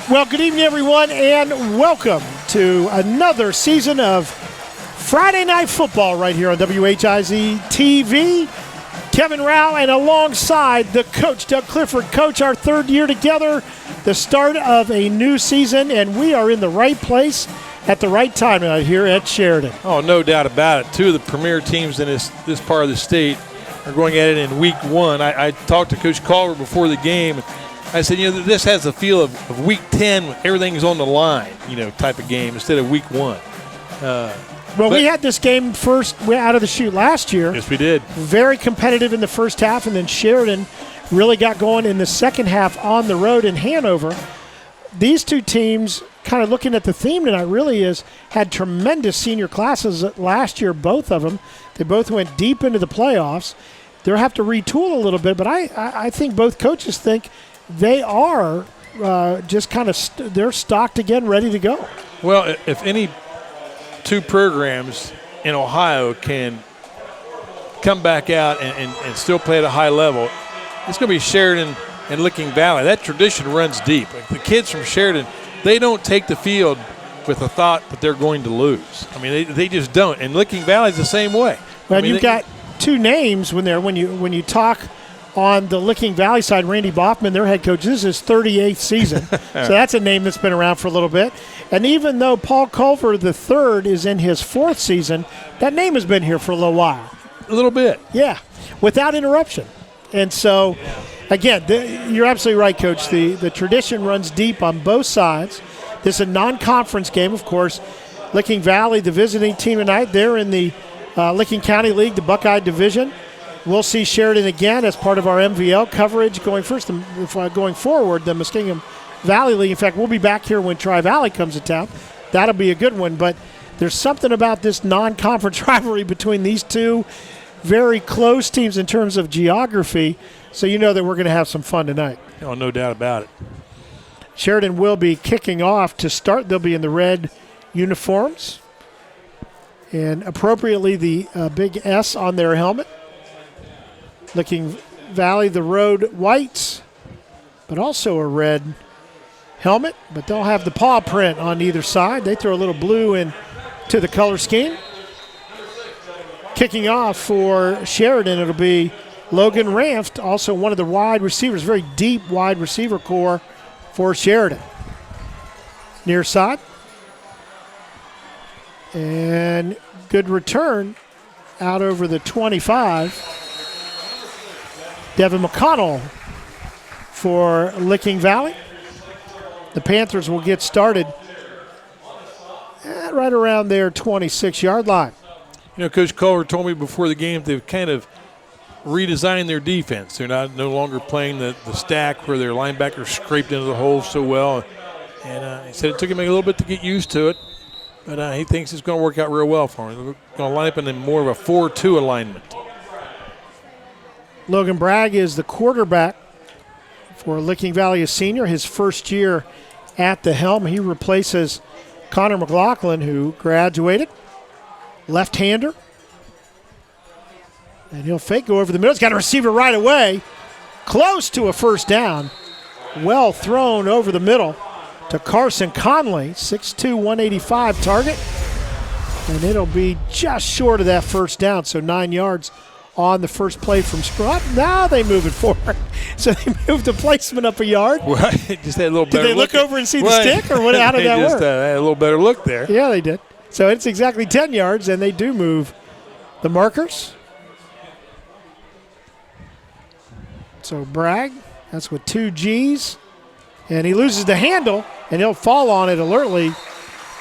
Well, good evening, everyone, and welcome to another season of Friday Night Football right here on WHIZ-TV. Kevin Rouch and alongside the coach, Doug Clifford. Coach, our third year together, the start of a new season, and we are in the right place at the right time out here at Sheridan. Oh, no doubt about it. Two of the premier teams in this part of the state are going at it in week one. I talked to Coach Culver before the game. I said, this has a feel of week 10 when everything's on the line, type of game instead of week one. We had this game first out of the chute last year. Yes, we did. Very competitive in the first half, and then Sheridan really got going in the second half on the road in Hanover. These two teams, kind of looking at the theme tonight, really had tremendous senior classes last year, both of them. They both went deep into the playoffs. They'll have to retool a little bit, but I think both coaches think they are just kind of they're stocked again, ready to go. Well, if any two programs in Ohio can come back out and still play at a high level, it's going to be Sheridan and Licking Valley. That tradition runs deep. Like the kids from Sheridan, they don't take the field with the thought that they're going to lose. I mean, they just don't. And Licking Valley's the same way. Well, you've got two names when you talk on the Licking Valley side, Randy Boffman, their head coach. This is his 38th season. So that's a name that's been around for a little bit. And even though Paul Culver III is in his fourth season, that name has been here for a little while. A little bit. Yeah, without interruption. And so, again, you're absolutely right, Coach. The tradition runs deep on both sides. This is a non-conference game, of course. Licking Valley, the visiting team tonight, they're in the Licking County League, the Buckeye Division. We'll see Sheridan again as part of our MVL coverage going forward, the Muskingum Valley League. In fact, we'll be back here when Tri-Valley comes to town. That'll be a good one. But there's something about this non-conference rivalry between these two very close teams in terms of geography. So you know that we're going to have some fun tonight. Oh, no doubt about it. Sheridan will be kicking off to start. They'll be in the red uniforms. And appropriately, the big S on their helmet. Licking Valley, the road whites, but also a red helmet. But they'll have the paw print on either side. They throw a little blue into the color scheme. Kicking off for Sheridan, it'll be Logan Ranft, also one of the wide receivers, very deep wide receiver core for Sheridan. Near side. And good return out over the 25. Devin McConnell for Licking Valley. The Panthers will get started right around their 26-yard line. Coach Culver told me before the game they've kind of redesigned their defense. They're no longer playing the stack where their linebackers scraped into the hole so well. And he said it took him a little bit to get used to it, but he thinks it's going to work out real well for him. They're going to line up in more of a 4-2 alignment. Logan Bragg is the quarterback for Licking Valley, a senior, his first year at the helm. He replaces Connor McLaughlin, who graduated, left-hander. And he'll fake go over the middle. He's got a receiver right away, close to a first down. Well thrown over the middle to Carson Conley, 6'2", 185 target. And it'll be just short of that first down, so 9 yards on the first play from scrum. Now they move it forward. So they moved the placement up a yard. Right. Just had a little better Did they look over and see the stick, or how did that work? Just had a little better look there. Yeah, they did. So it's exactly 10 yards, and they do move the markers. So Bragg, that's with 2 G's. And he loses the handle, and he'll fall on it alertly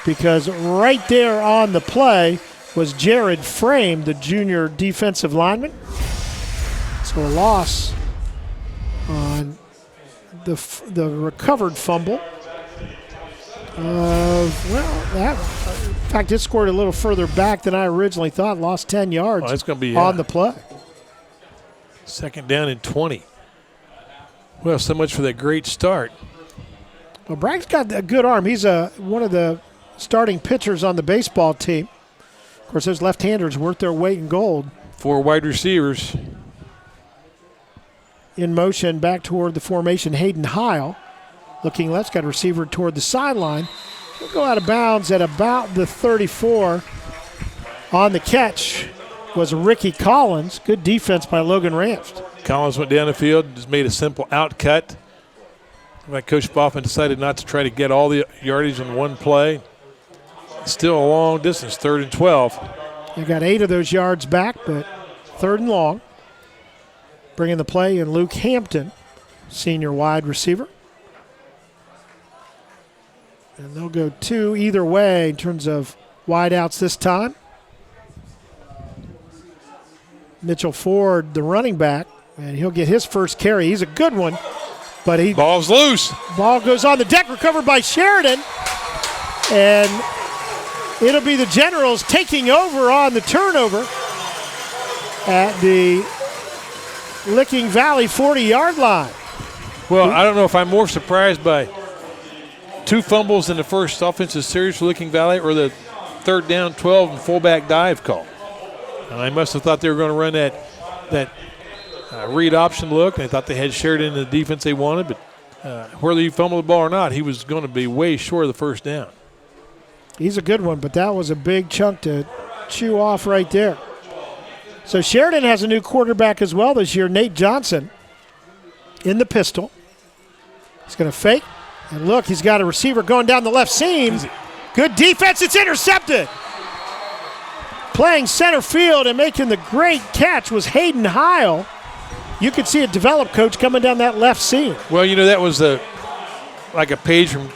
because right there on the play was Jared Frame, the junior defensive lineman. So a loss on the recovered fumble. In fact, it scored a little further back than I originally thought. Lost 10 yards it's gonna be, on the play. Second down and 20. Well, so much for that great start. Well, Bragg's got a good arm. He's one of the starting pitchers on the baseball team. Of course, those left-handers worth their weight in gold. 4 wide receivers. In motion back toward the formation, Hayden Heil. Looking left, got a receiver toward the sideline. He'll go out of bounds at about the 34. On the catch was Ricky Collins. Good defense by Logan Ramst. Collins went down the field, just made a simple out cut. Like Coach Boffman decided not to try to get all the yardage in one play. Still a long distance, 3rd and 12. They got 8 of those yards back, but 3rd and long. Bringing the play in Luke Hampton, senior wide receiver. And they'll go 2 either way in terms of wideouts this time. Mitchell Ford, the running back, and he'll get his first carry. He's a good one, but ball's loose. Ball goes on the deck, recovered by Sheridan, and it'll be the Generals taking over on the turnover at the Licking Valley 40-yard line. Well, I don't know if I'm more surprised by 2 fumbles in the first offensive series for Licking Valley or the 3rd down 12 and fullback dive call. And I must have thought they were going to run that read option look. They thought they had Sheridan in the defense they wanted, but whether he fumbled the ball or not, he was going to be way short of the first down. He's a good one, but that was a big chunk to chew off right there. So Sheridan has a new quarterback as well this year, Nate Johnson, in the pistol. He's going to fake. And look, he's got a receiver going down the left seam. Good defense. It's intercepted. Playing center field and making the great catch was Hayden Heil. You could see it develop, Coach, coming down that left seam. Well, that was like a page from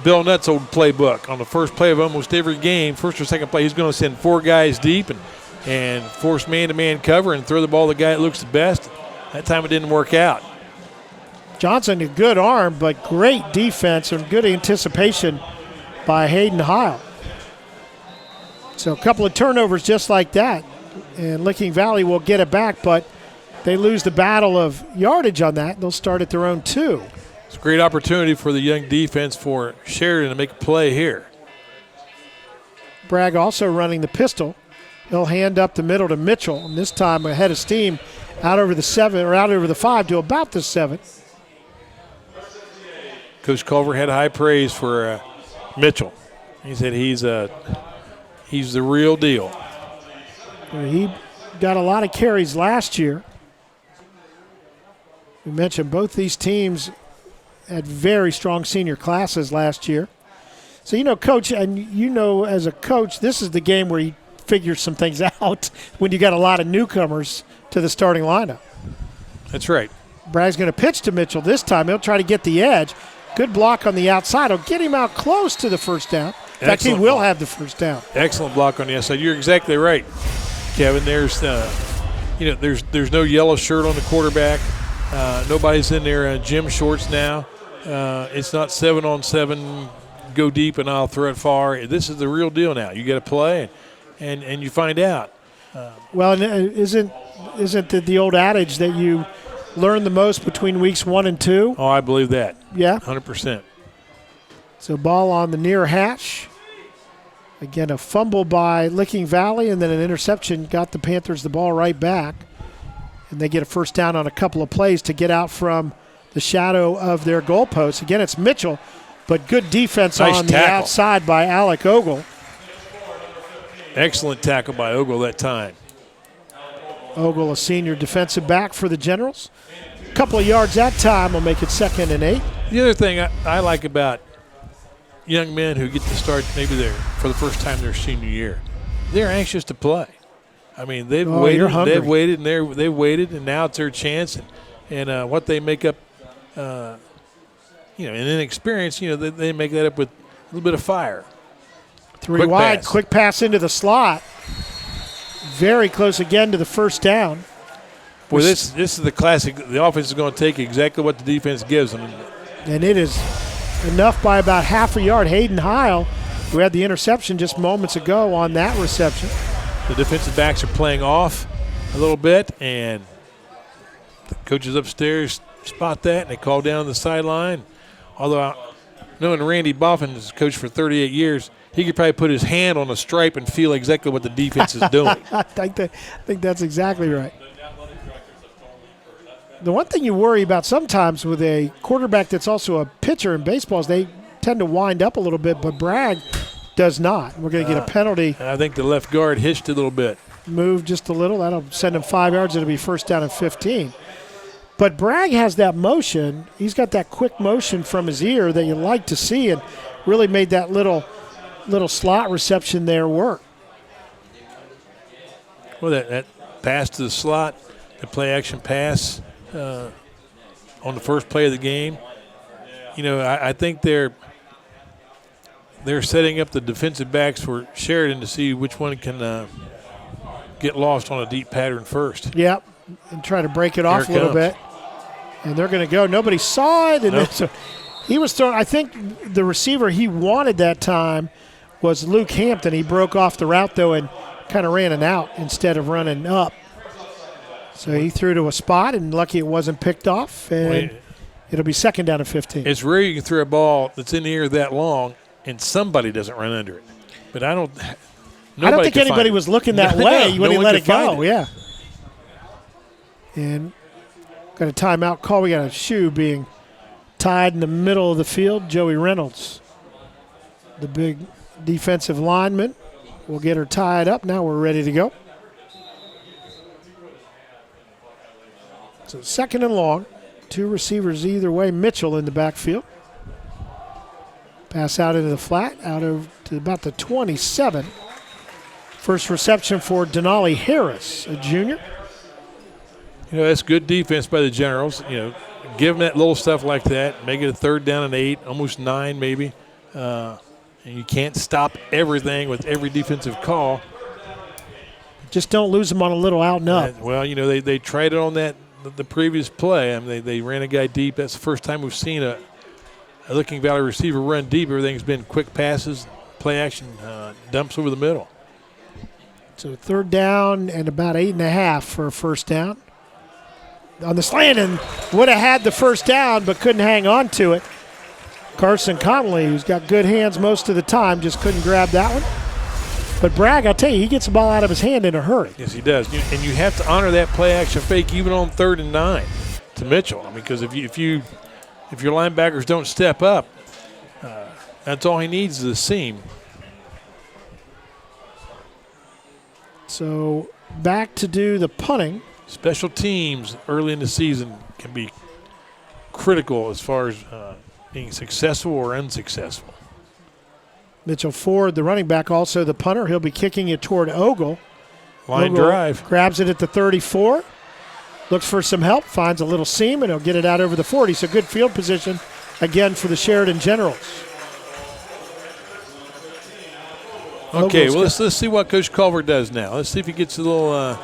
Bill Nutt's old playbook. On the first play of almost every game, first or second play, he's going to send 4 guys deep and force man-to-man cover and throw the ball to the guy that looks the best. That time it didn't work out. Johnson, a good arm, but great defense and good anticipation by Hayden Heil. So a couple of turnovers just like that, and Licking Valley will get it back, but they lose the battle of yardage on that. They'll start at their own 2. It's a great opportunity for the young defense for Sheridan to make a play here. Bragg also running the pistol. He'll hand up the middle to Mitchell, and this time ahead of steam out over the 7 or out over the 5 to about the 7. Coach Culver had high praise for Mitchell. He said he's the real deal. He got a lot of carries last year. We mentioned both these teams had very strong senior classes last year. So, Coach, and as a coach, this is the game where you figure some things out when you got a lot of newcomers to the starting lineup. That's right. Bragg's going to pitch to Mitchell this time. He'll try to get the edge. Good block on the outside. He'll get him out close to the first down. In fact, he will have the first down. Excellent block on the outside. You're exactly right, Kevin. There's there's no yellow shirt on the quarterback. Nobody's in their gym shorts now. It's not 7-on-7, go deep and I'll throw it far. This is the real deal now. You got to play, and you find out. Well, isn't the old adage that you learn the most between weeks 1 and 2? Oh, I believe that. Yeah? 100%. So ball on the near hash. Again, a fumble by Licking Valley, and then an interception got the Panthers the ball right back. And they get a first down on a couple of plays to get out from the shadow of their goalposts. Again, it's Mitchell, but good defense nice on tackle. The outside by Alec Ogle. Excellent tackle by Ogle that time. Ogle, a senior defensive back for the Generals. A couple of yards that time will make it 2nd and 8. The other thing I like about young men who get to start maybe for the first time their senior year, they're anxious to play. I mean, they've waited, and now it's their chance, and what they make up, and inexperience, they make that up with a little bit of fire. 3 wide, quick pass into the slot. Very close again to the first down. Boy, this is the classic. The offense is going to take exactly what the defense gives them. And it is enough by about half a yard. Hayden Heil, who had the interception just moments ago on that reception. The defensive backs are playing off a little bit, and the coaches upstairs spot that, and they call down the sideline. Although, knowing Randy Boffin is coach for 38 years, he could probably put his hand on a stripe and feel exactly what the defense is doing. I think that's exactly right. The one thing you worry about sometimes with a quarterback that's also a pitcher in baseball is they tend to wind up a little bit, but Bragg does not. We're going to get a penalty. I think the left guard hitched a little bit. Move just a little. That'll send him 5 yards. It'll be first down and 15. But Bragg has that motion. He's got that quick motion from his ear that you like to see, and really made that little slot reception there work. Well, that pass to the slot, the play-action pass on the first play of the game, I think they're setting up the defensive backs for Sheridan to see which one can get lost on a deep pattern first. Yep, and try to break it off a little bit. And they're going to go. Nobody saw it. And nope. So he was throwing. I think the receiver he wanted that time was Luke Hampton. He broke off the route, though, and kind of ran an out instead of running up. So he threw to a spot, and lucky it wasn't picked off. And it'll be second down and 15. It's rare you can throw a ball that's in the air that long and somebody doesn't run under it. But I don't think anybody was looking that way when he let it go. Yeah. And got a timeout call. We got a shoe being tied in the middle of the field. Joey Reynolds, the big defensive lineman, will get her tied up. Now we're ready to go. So second and long. Two receivers either way. Mitchell in the backfield. Pass out into the flat, to about the 27. First reception for Denali Harris, a junior. That's good defense by the Generals. Give them that little stuff like that, make it a third down and 8, almost 9 maybe. And you can't stop everything with every defensive call. Just don't lose them on a little out and up. Well, they tried it on the previous play. I mean, they ran a guy deep. That's the first time we've seen a Licking Valley receiver run deep. Everything's been quick passes, play action, dumps over the middle. So third down and about 8.5 for a first down. On the slant, and would have had the first down but couldn't hang on to it. Carson Connolly, who's got good hands most of the time, just couldn't grab that one. But Bragg, I'll tell you, he gets the ball out of his hand in a hurry. Yes, he does. And you have to honor that play-action fake even on 3rd and 9 to Mitchell. I mean, because if your linebackers don't step up, that's all he needs is a seam. So back to do the punting. Special teams early in the season can be critical as far as being successful or unsuccessful. Mitchell Ford, the running back, also the punter. He'll be kicking it toward Ogle. Line Ogle drive. Grabs it at the 34. Looks for some help. Finds a little seam, and he'll get it out over the 40. So good field position again for the Sheridan Generals. Okay, well, let's see what Coach Culver does now. Let's see if he gets a little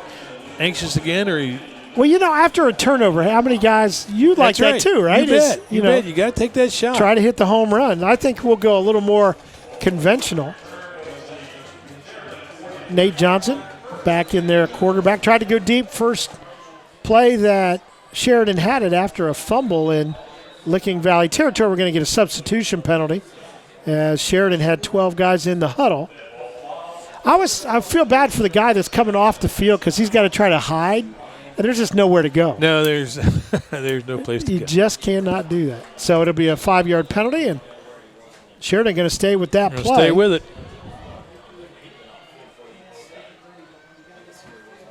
anxious again, or he. Well, after a turnover, how many guys you like that right. too, right? You bet. You got to take that shot. Try to hit the home run. I think we'll go a little more conventional. Nate Johnson back in there, quarterback. Tried to go deep first play that Sheridan had it after a fumble in Licking Valley territory. We're going to get a substitution penalty as Sheridan had 12 guys in the huddle. I feel bad for the guy that's coming off the field because he's got to try to hide, and there's just nowhere to go. No, there's no place to go. You just cannot do that. So it'll be a 5-yard penalty, and Sheridan going to stay with that play. Stay with it.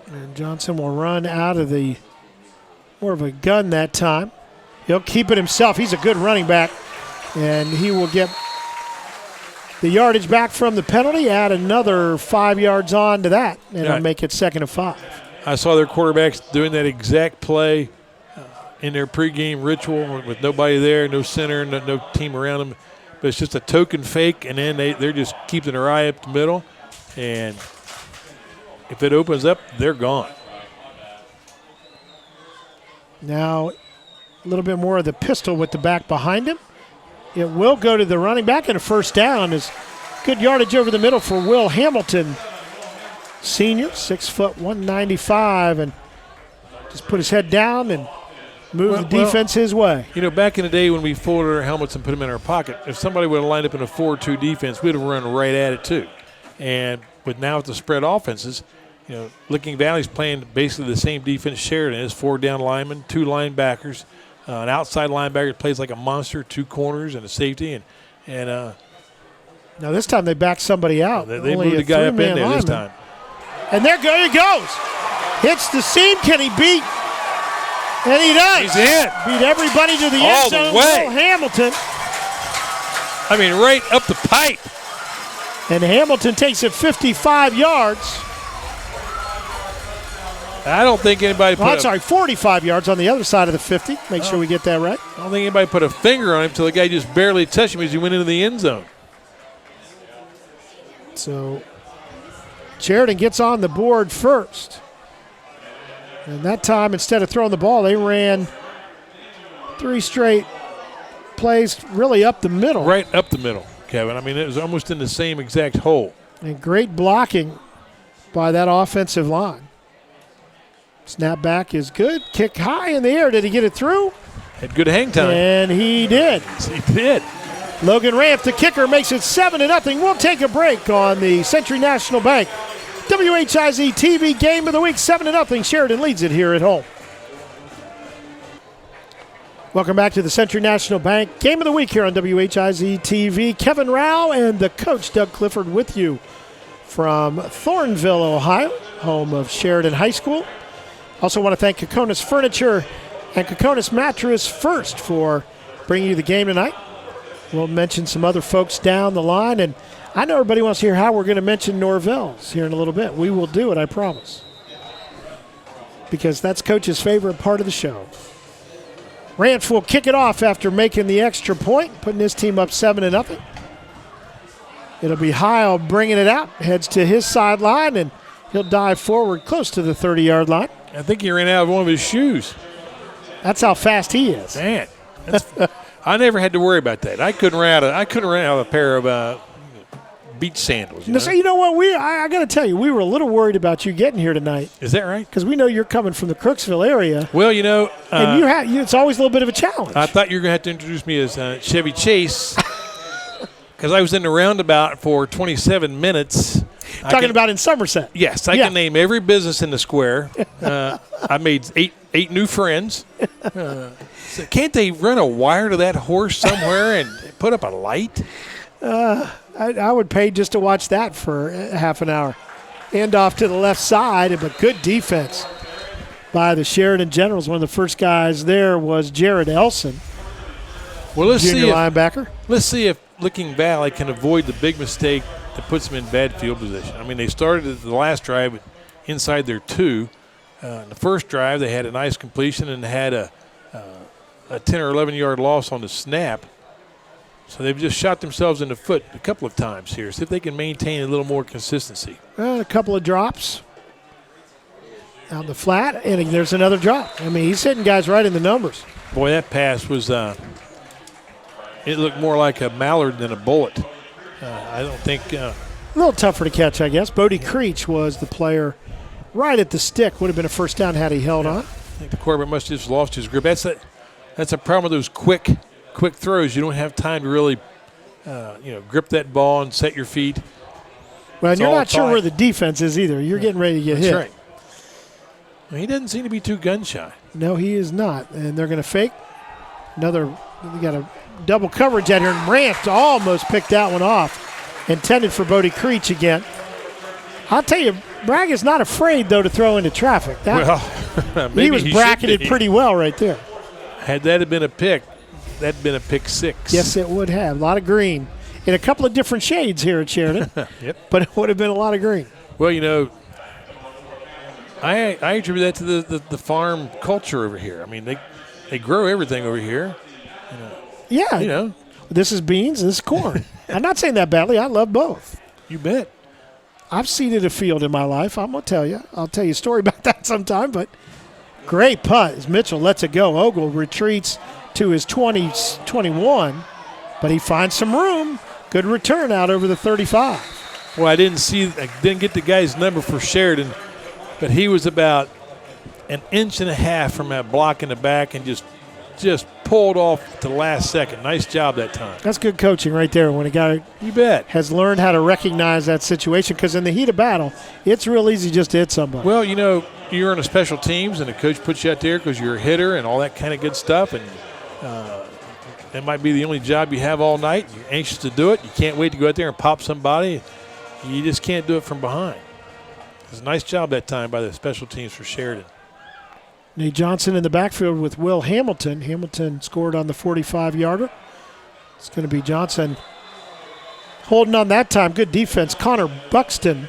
And Johnson will run out of the more of a gun that time. He'll keep it himself. He's a good running back, and he will get the yardage back from the penalty, add another 5 yards on to that, and it'll make it 2nd and 5. I saw their quarterbacks doing that exact play in their pregame ritual with nobody there, no center, no team around them. But it's just a token fake, and then they're just keeping their eye up the middle. And if it opens up, they're gone. Now a little bit more of the pistol with the back behind him. It will go to the running back, and a first down is good yardage over the middle for Will Hamilton, senior, 6 foot 195, and just put his head down and move the defense his way. Back in the day when we folded our helmets and put them in our pocket, if somebody would have lined up in a 4-2 defense, we'd have run right at it too. And with now with the spread offenses, Licking Valley's playing basically the same defense Sheridan is. 4 down linemen, 2 linebackers, an outside linebacker that plays like a monster, 2 corners and a safety, and now this time they back somebody out. They moved the guy up in there lineman. This time. And there he goes. Hits the seam. Can he beat? And he does. He's in. Beat everybody to the end zone. All the way. Will Hamilton. I mean, right up the pipe. And Hamilton takes it 55 yards. I don't think anybody put 45 yards on the other side of the 50. Make sure we get that right. I don't think anybody put a finger on him until the guy just barely touched him as he went into the end zone. So Sheridan gets on the board first. And that time, instead of throwing the ball, they ran 3 straight plays really up the middle. Right up the middle, Kevin. I mean, it was almost in the same exact hole. And great blocking by that offensive line. Snap back is good. Kick high in the air. Did he get it through? Had good hang time. And he did. He did. Logan Ramp, the kicker, makes it 7-0. We'll take a break on the Century National Bank WHIZ-TV Game of the Week. 7-0. Sheridan leads it here at home. Welcome back to the Century National Bank Game of the Week here on WHIZ-TV. Kevin Rao and the coach, Doug Clifford, with you from Thornville, Ohio, home of Sheridan High School. Also want to thank Kokonis Furniture and Kokonis Mattress First for bringing you the game tonight. We'll mention some other folks down the line, and I know everybody wants to hear how we're going to mention Norvell's here in a little bit. We will do it, I promise, because that's Coach's favorite part of the show. Ranch will kick it off after making the extra point, putting his team up 7-0. It'll be Heil bringing it out, heads to his sideline, and he'll dive forward close to the 30-yard line. I think he ran out of one of his shoes. That's how fast he is. Man, I never had to worry about that. I couldn't run out of a pair of beach sandals. So you know what? I got to tell you, we were a little worried about you getting here tonight. Is that right? Because we know you're coming from the Crooksville area. Well, and it's always a little bit of a challenge. I thought you were going to have to introduce me as Chevy Chase, because I was in the roundabout for 27 minutes. Talking about in Somerset. Yes, I can name every business in the square. I made eight new friends. So can't they run a wire to that horse somewhere and put up a light? I would pay just to watch that for half an hour. Hand off to the left side, but good defense by the Sheridan Generals. One of the first guys there was Jared Elson, junior linebacker. Let's see if Licking Valley can avoid the big mistake that puts them in bad field position. I mean, they started at the last drive inside their 2. In the first drive, they had a nice completion and had a 10 or 11-yard loss on the snap. So they've just shot themselves in the foot a couple of times here. See if they can maintain a little more consistency. A couple of drops out the flat, and there's another drop. I mean, he's hitting guys right in the numbers. Boy, that pass was it looked more like a mallard than a bullet. I don't think a little tougher to catch, I guess. Bodie Creech was the player right at the stick. Would have been a first down had he held on. I think the quarterback must have just lost his grip. That's a problem with those quick throws. You don't have time to really grip that ball and set your feet. Well, and you're not sure where the defense is either. You're getting ready to get hit. That's right. Well, he doesn't seem to be too gun shy. No, he is not. And they're going to fake. We got a double coverage out here, and Ranft almost picked that one off. Intended for Bodie Creech again. I'll tell you, Bragg is not afraid, though, to throw into traffic. He was bracketed pretty well right there. Had that have been a pick, that'd been a pick 6. Yes, it would have. A lot of green. In a couple of different shades here at Sheridan. Yep. But it would have been a lot of green. Well, I attribute that to the farm culture over here. I mean, they grow everything over here. Yeah. This is beans, this is corn. I'm not saying that badly. I love both. You bet. I've seeded a field in my life. I'm going to tell you. I'll tell you a story about that sometime. But great putt as Mitchell lets it go. Ogle retreats to his 21, but he finds some room. Good return out over the 35. Well, I didn't get the guy's number for Sheridan, but he was about an inch and a half from that block in the back and just just pulled off to the last second. Nice job that time. That's good coaching right there when a guy You bet. has learned how to recognize that situation, because in the heat of battle, it's real easy just to hit somebody. Well, you're in a special teams, and the coach puts you out there because you're a hitter and all that kind of good stuff, and that might be the only job you have all night. You're anxious to do it. You can't wait to go out there and pop somebody. You just can't do it from behind. It's a nice job that time by the special teams for Sheridan. Nate Johnson in the backfield with Will Hamilton. Hamilton scored on the 45-yarder. It's going to be Johnson holding on that time. Good defense. Connor Buxton.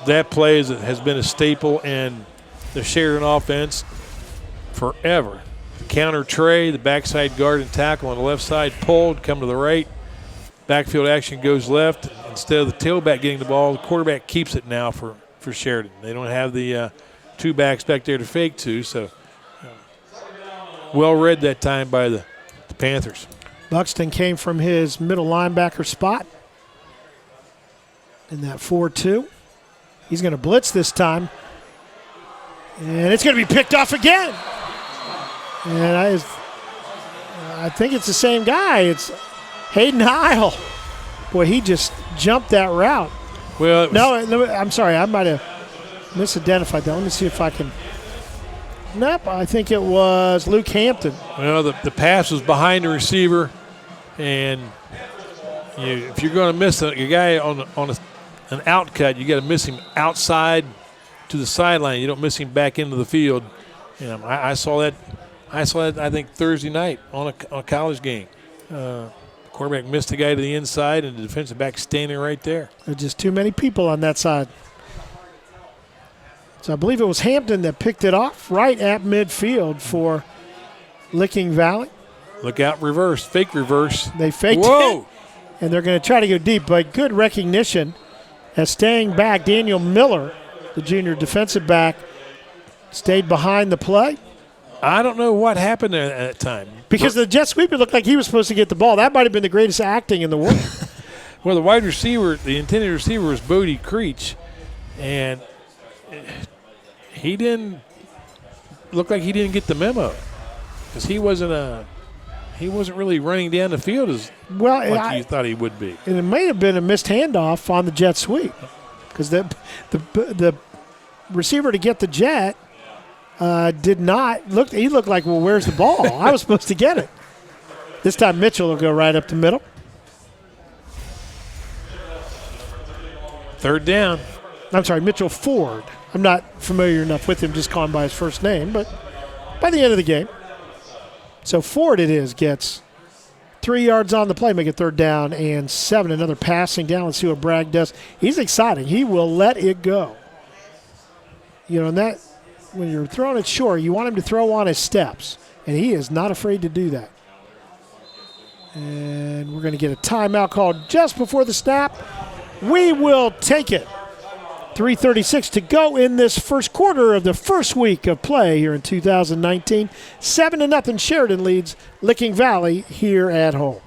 That play has been a staple in the Sheridan offense forever. The counter tray, the backside guard and tackle on the left side pulled, come to the right. Backfield action goes left. Instead of the tailback getting the ball, the quarterback keeps it now for Sheridan. They don't have the two backs back there to fake to, so well read that time by the Panthers. Buxton came from his middle linebacker spot in that 4-2. He's going to blitz this time, and it's going to be picked off again. And I think it's the same guy. It's Hayden Heil. Boy, he just jumped that route. Well, no, I'm sorry. I might have misidentified that. Let me see if I can. Nope, I think it was Luke Hampton. Well, the pass was behind the receiver, and if you're going to miss a guy on an out cut, you got to miss him outside to the sideline. You don't miss him back into the field. I saw that. I think Thursday night on a college game. The quarterback missed the guy to the inside, and the defensive back standing right there. There's just too many people on that side. So I believe it was Hampton that picked it off right at midfield for Licking Valley. Look out, reverse, fake reverse. They faked it, and they're going to try to go deep, but good recognition as staying back. Daniel Miller, the junior defensive back, stayed behind the play. I don't know what happened there at that time. Because the jet sweeper looked like he was supposed to get the ball. That might have been the greatest acting in the world. Well, the wide receiver, the intended receiver was Bodie Creech, and he didn't look like he didn't get the memo because he wasn't really running down the field as like you thought he would be. And it may have been a missed handoff on the jet sweep because the receiver to get the jet did not look. He looked like, well, where's the ball? I was supposed to get it. This time Mitchell will go right up the middle. Third down. I'm sorry, Mitchell Ford. I'm not familiar enough with him, just call him by his first name, but by the end of the game. So Ford it is, gets 3 yards on the play, make it 3rd down and 7. Another passing down. Let's see what Bragg does. He's exciting. He will let it go. And that when you're throwing it short, you want him to throw on his steps, and he is not afraid to do that. And we're going to get a timeout called just before the snap. We will take it. 3:36 to go in this first quarter of the first week of play here in 2019. 7-0 Sheridan leads Licking Valley here at home.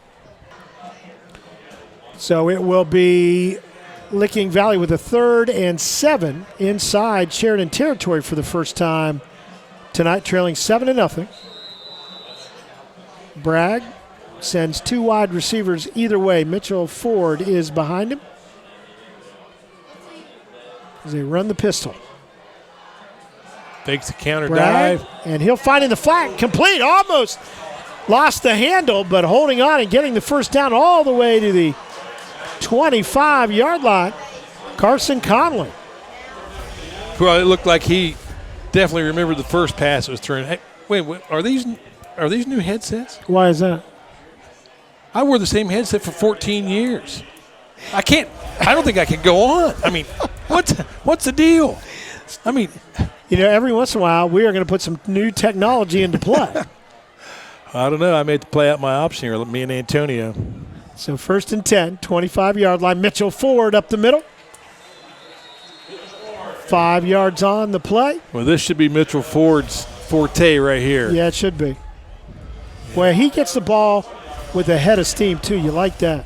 So it will be Licking Valley with a 3rd and 7 inside Sheridan territory for the first time tonight, trailing 7-0. Bragg sends 2 wide receivers either way. Mitchell Ford is behind him as they run the pistol. Takes the counter Bragg, dive. and he'll find in the flat. Complete. Almost lost the handle, but holding on and getting the first down all the way to the 25-yard line. Carson Conley. Well, it looked like he definitely remembered the first pass that was thrown. Hey, wait, are these new headsets? Why is that? I wore the same headset for 14 years. I don't think I can go on. I mean, what's the deal? I mean, every once in a while we are going to put some new technology into play. I don't know. I made to play out my option here, me and Antonio. So 1st and 10, 25-yard line. Mitchell Ford up the middle. 5 yards on the play. Well, this should be Mitchell Ford's forte right here. Yeah, it should be. Well, he gets the ball with a head of steam, too. You like that.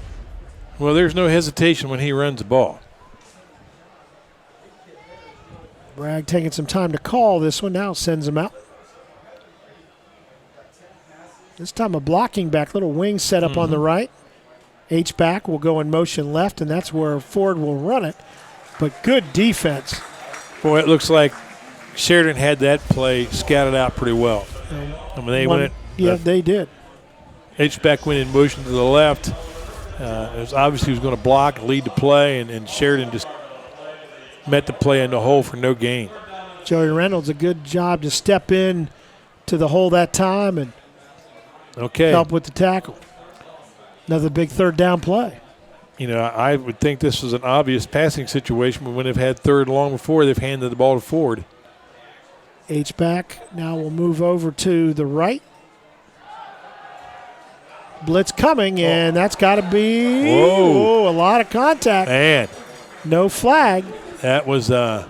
Well, there's no hesitation when he runs the ball. Bragg taking some time to call this one. Now sends him out. This time a blocking back, little wing set up on the right. H-back will go in motion left, and that's where Ford will run it. But good defense. Boy, it looks like Sheridan had that play scouted out pretty well. They did. H-back went in motion to the left. It was obviously he was going to block and lead the play, and Sheridan just met the play in the hole for no gain. Joey Reynolds, a good job to step in to the hole that time and help with the tackle. Another big third down play. You know, I would think this was an obvious passing situation, but when they've had third and long before, they've handed the ball to Ford. H-back now will move over to the right. Blitz coming, and that's got to be a lot of contact. Man. No flag. That was, I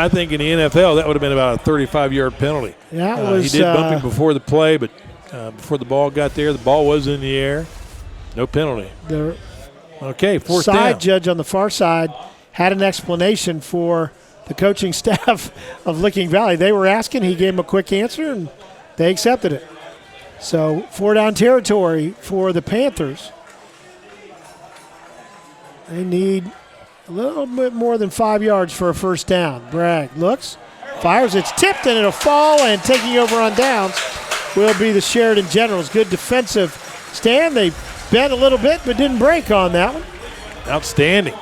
think in the NFL, that would have been about a 35-yard penalty. He did bump him before the play, but before the ball got there, the ball was in the air. No penalty. The fourth side down. judge on the far side had an explanation for the coaching staff of Licking Valley. They were asking. He gave them a quick answer, and they accepted it. So 4-down territory for the Panthers. They need a little bit more than 5 yards for a first down. Bragg looks, fires, it's tipped, and it'll fall, and taking over on downs will be the Sheridan Generals. Good defensive stand. They bent a little bit but didn't break on that one. Outstanding.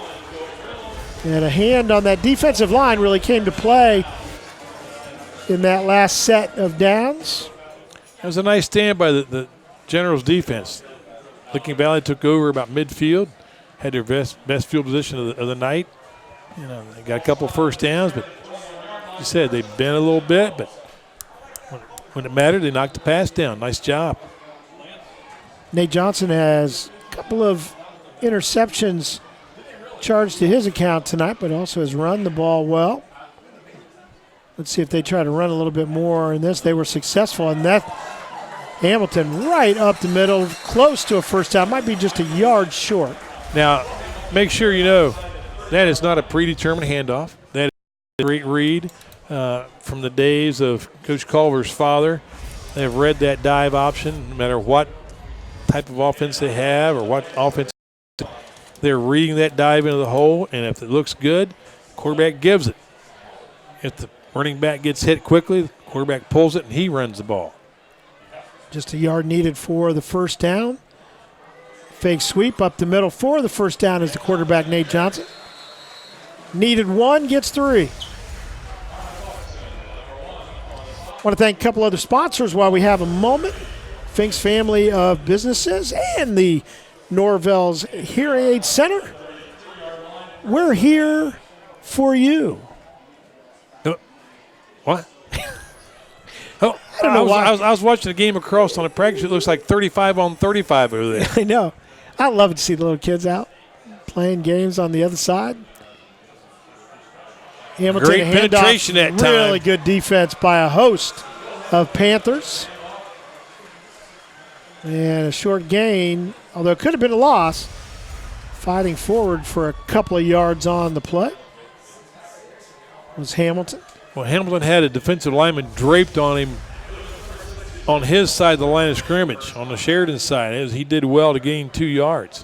And a hand on that defensive line really came to play in that last set of downs. That was a nice stand by the Generals defense. Licking Valley took over about midfield, had their best field position of the night. You know, they got a couple first downs, but like you said, they bent a little bit, but when it mattered, they knocked the pass down. Nice job. Nate Johnson has a couple of interceptions charged to his account tonight, but also has run the ball well. Let's see if they try to run a little bit more in this. They were successful, and that Hamilton right up the middle, close to a first down. Might be just a yard short. Now, make sure you know that is not a predetermined handoff. That is a great read from the days of Coach Culver's father. They have read that dive option no matter what type of offense they have or what offense. They're reading that dive into the hole, and if it looks good, the quarterback gives it. If the running back gets hit quickly, the quarterback pulls it, and he runs the ball. Just a yard needed for the first down. Fake sweep up the middle for the first down is the quarterback, Nate Johnson. Needed one, gets 3. I want to thank a couple other sponsors while we have a moment. Fink's family of businesses and the Norvell's Hearing Aid Center. We're here for you. What? I don't know why. I was watching the game across on a practice. It looks like 35 on 35 over there. I know. I love to see the little kids out playing games on the other side. Hamilton Great penetration that time. Really good defense by a host of Panthers. And a short gain, although it could have been a loss. Fighting forward for a couple of yards on the play was Hamilton. Well, Hamilton had a defensive lineman draped on him on his side of the line of scrimmage, on the Sheridan side. He did well to gain 2 yards.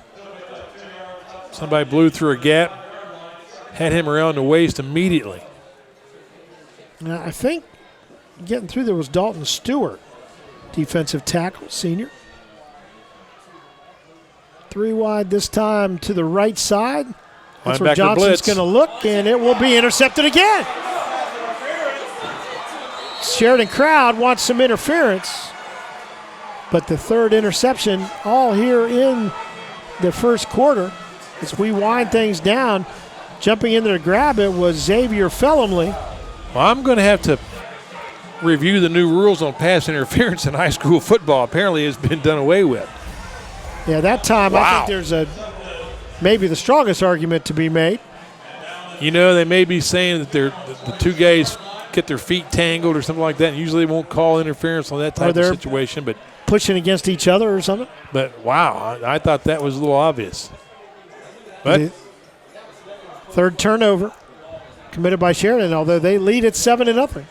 Somebody blew through a gap, had him around the waist immediately. Now, I think getting through there was Dalton Stewart, defensive tackle, senior. 3 wide this time to the right side. That's where Johnson's going to look, and it will be intercepted again. Sheridan crowd wants some interference, but the third interception all here in the first quarter. As we wind things down, jumping in there to grab it was Xavier Fellamley. Well, I'm going to have to review the new rules on pass interference in high school football. Apparently it's been done away with. Yeah, that time wow. I think there's maybe the strongest argument to be made. You know, they may be saying that the two guys get their feet tangled or something like that, and usually won't call interference on that type of situation. But pushing against each other or something? But, wow, I thought that was a little obvious. But third turnover committed by Sheridan, although they lead at 7-0.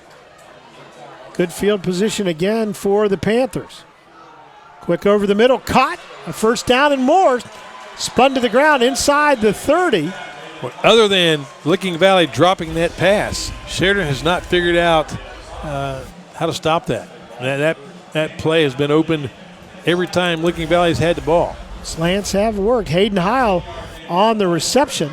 Good field position again for the Panthers. Quick over the middle, caught, a first down and more. Spun to the ground inside the 30. Well, other than Licking Valley dropping that pass, Sheridan has not figured out how to stop that. That play has been opened every time Licking Valley's had the ball. Slants have worked. Hayden Heil on the reception.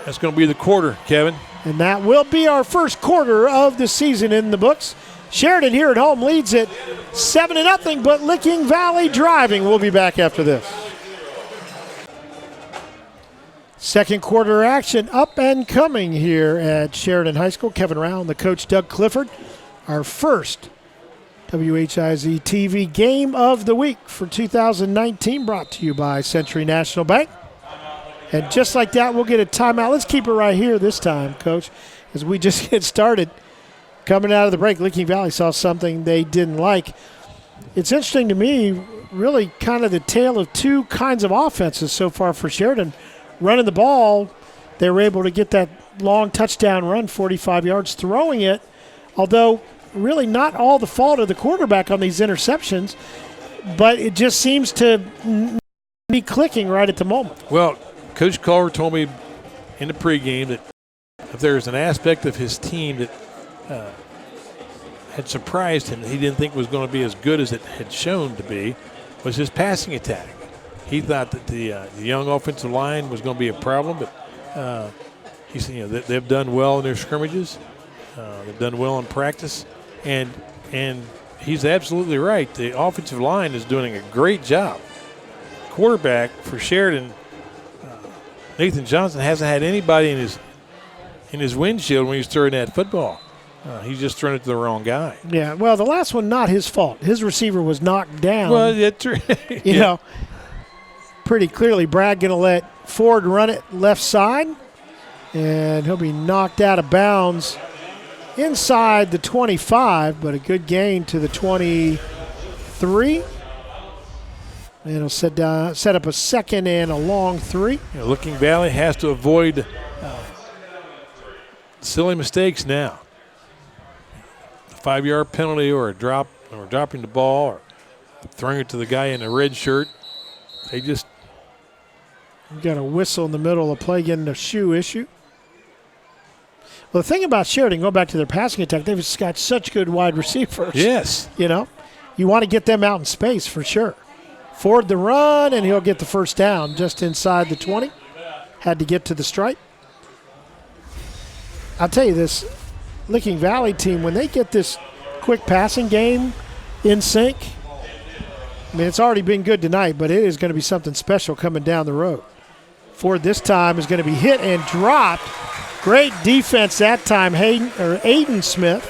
That's going to be the quarter, Kevin. And that will be our first quarter of the season in the books. Sheridan here at home leads it 7-0, but Licking Valley driving. We'll be back after this. Second quarter action up and coming here at Sheridan High School. Kevin Round, the coach Doug Clifford. Our first WHIZ-TV game of the week for 2019, brought to you by Century National Bank. And just like that, we'll get a timeout. Let's keep it right here this time, Coach, as we just get started. Coming out of the break, Licking Valley saw something they didn't like. It's interesting to me, really kind of the tale of two kinds of offenses so far for Sheridan. Running the ball, they were able to get that long touchdown run, 45 yards. Throwing it, although really not all the fault of the quarterback on these interceptions, but it just seems to be clicking right at the moment. Well, Coach Culver told me in the pregame that if there's an aspect of his team that had surprised him that he didn't think was going to be as good as it had shown to be, was his passing attack. He thought that the young offensive line was going to be a problem, but he said, they've done well in their scrimmages, they've done well in practice, and he's absolutely right. The offensive line is doing a great job. Quarterback for Sheridan, Nathan Johnson, hasn't had anybody in his windshield when he's throwing that football. He's just throwing it to the wrong guy. Yeah, well, the last one, not his fault. His receiver was knocked down. Well, that's true. You know, pretty clearly Brad going to let Ford run it left side, and he'll be knocked out of bounds inside the 25, but a good gain to the 23. And he'll set up a second and a long 3. Licking Valley has to avoid silly mistakes now. 5-yard penalty or a drop, or dropping the ball, or throwing it to the guy in the red shirt. They just got a whistle in the middle of the play, getting a shoe issue. Well, the thing about Sheridan, going back to their passing attack, they've just got such good wide receivers. Yes. You want to get them out in space for sure. Ford the run, and he'll get the first down just inside the 20. Had to get to the stripe. I'll tell you this, Licking Valley team, when they get this quick passing game in sync, I mean, it's already been good tonight, but it is going to be something special coming down the road. Ford this time is going to be hit and dropped. Great defense that time, Aiden Smith.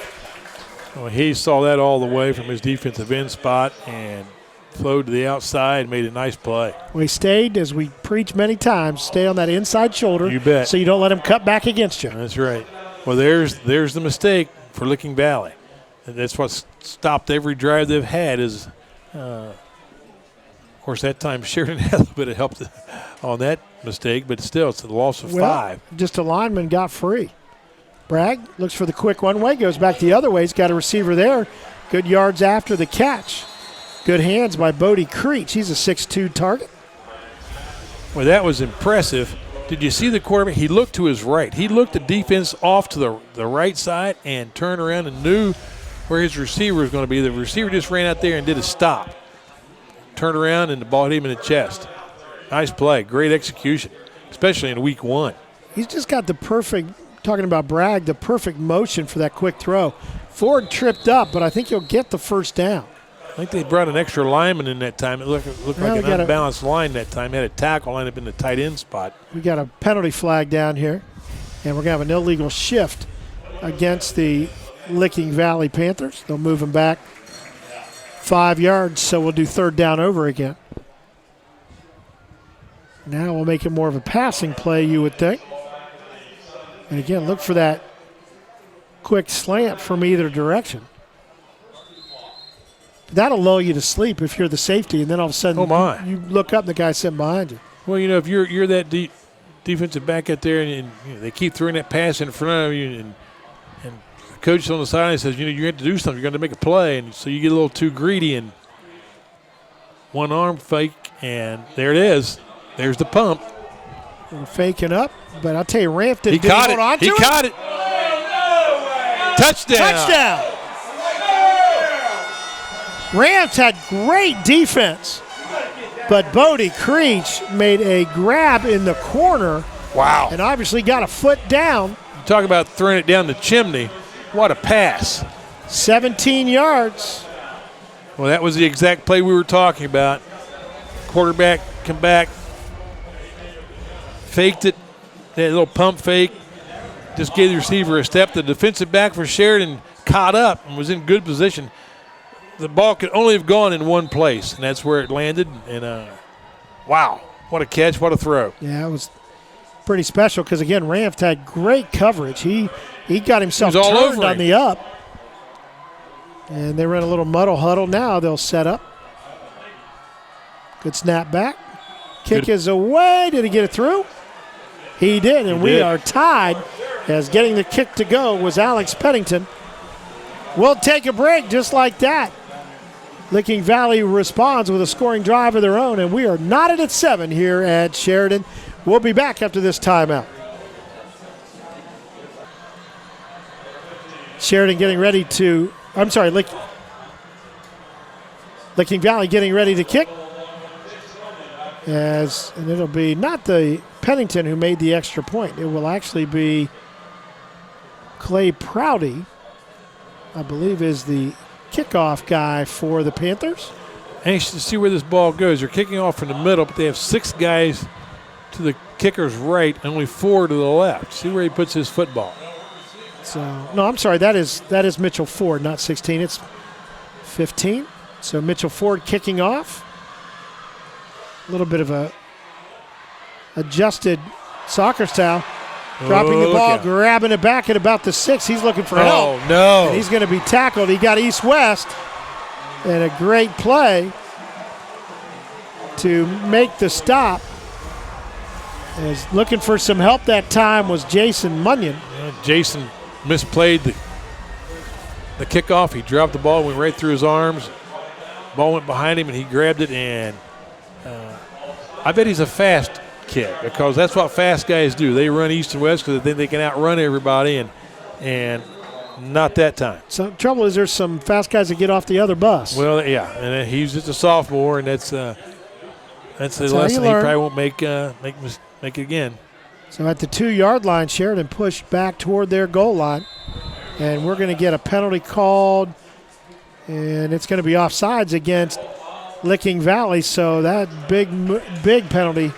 Well, he saw that all the way from his defensive end spot and flowed to the outside, made a nice play. We stayed, as we preach many times, stay on that inside shoulder. You bet. So you don't let him cut back against you. That's right. Well, there's the mistake for Licking Valley. And that's what stopped every drive they've had is, of course, that time Sheridan had a little bit of help on that mistake, but still it's a loss of 5. Just a lineman got free. Bragg looks for the quick one way, goes back the other way. He's got a receiver there. Good yards after the catch. Good hands by Bodie Creech. He's a 6'2" target. Well, that was impressive. Did you see the quarterback? He looked to his right. He looked the defense off to the right side and turned around and knew where his receiver was going to be. The receiver just ran out there and did a stop. Turned around and the ball hit him in the chest. Nice play. Great execution, especially in week 1. He's just got the perfect, talking about Bragg, the perfect motion for that quick throw. Ford tripped up, but I think he'll get the first down. I think they brought an extra lineman in that time. It looked like an unbalanced line that time. They had a tackle line up in the tight end spot. We got a penalty flag down here, and we're going to have an illegal shift against the Licking Valley Panthers. They'll move him back 5 yards, so we'll do third down over again. Now we'll make it more of a passing play, you would think. And again, look for that quick slant from either direction. That'll lull you to sleep if you're the safety, and then all of a sudden you look up and the guy's sitting behind you. Well, if you're that defensive back out there and they keep throwing that pass in front of you and the coach on the sideline says, you have to do something. You're going to make a play. And so you get a little too greedy and one arm fake, and there it is. There's the pump. Faking up, but I'll tell you, Ramp didn't hold on to it. He caught it. Touchdown. Touchdown. Rams had great defense, but Bodie Creech made a grab in the corner. Wow. And obviously got a foot down. Talk about throwing it down the chimney. What a pass. 17 yards. Well, that was the exact play we were talking about. Quarterback come back, faked it, that little pump fake, just gave the receiver a step. The defensive back for Sheridan caught up and was in good position. The ball could only have gone in one place, and that's where it landed. And, wow, what a catch, what a throw. Yeah, it was pretty special because, again, Ramft had great coverage. He got himself turned on the up. And they run a little muddle huddle now. They'll set up. Good snap back. Kick is away. Did he get it through? He did, and we are tied as getting the kick to go was Alex Pennington. We'll take a break just like that. Licking Valley responds with a scoring drive of their own, and we are knotted at 7 here at Sheridan. We'll be back after this timeout. Sheridan getting ready to, Licking Valley getting ready to kick. And it'll be not the Pennington who made the extra point. It will actually be Clay Prouty, I believe, is the kickoff guy for the Panthers. Anxious to see where this ball goes. They're kicking off from the middle, but they have 6 guys to the kicker's right, only 4 to the left. See where he puts his football. So, no, I'm sorry. That is Mitchell Ford, not 16. It's 15. So Mitchell Ford kicking off. A little bit of a adjusted soccer style. Dropping the ball, grabbing it back at about the 6. He's looking for help. Oh, no. And he's going to be tackled. He got east-west. And a great play to make the stop. As looking for some help that time was Jason Munyon. Jason misplayed the kickoff. He dropped the ball, went right through his arms. Ball went behind him, and he grabbed it. And I bet he's a fast kid because that's what fast guys do. They run east and west because they think they can outrun everybody, and not that time. So the trouble is there's some fast guys that get off the other bus. Well, yeah, and he's just a sophomore, and that's the lesson he probably won't make it again. So at the 2-yard line, Sheridan pushed back toward their goal line, and we're going to get a penalty called, and it's going to be offsides against Licking Valley. So that big penalty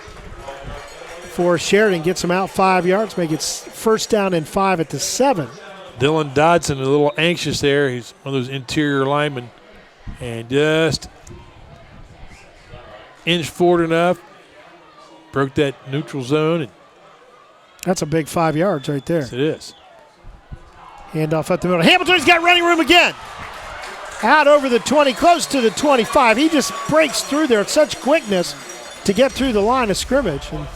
for Sheridan gets them out 5 yards, make it first down and 5 at the 7. Dylan Dodson a little anxious there. He's one of those interior linemen, and just inched forward enough, broke that neutral zone. And that's a big 5 yards right there. Yes, it is. Handoff up the middle. Hamilton's got running room again. Out over the 20, close to the 25. He just breaks through there at such quickness to get through the line of scrimmage. And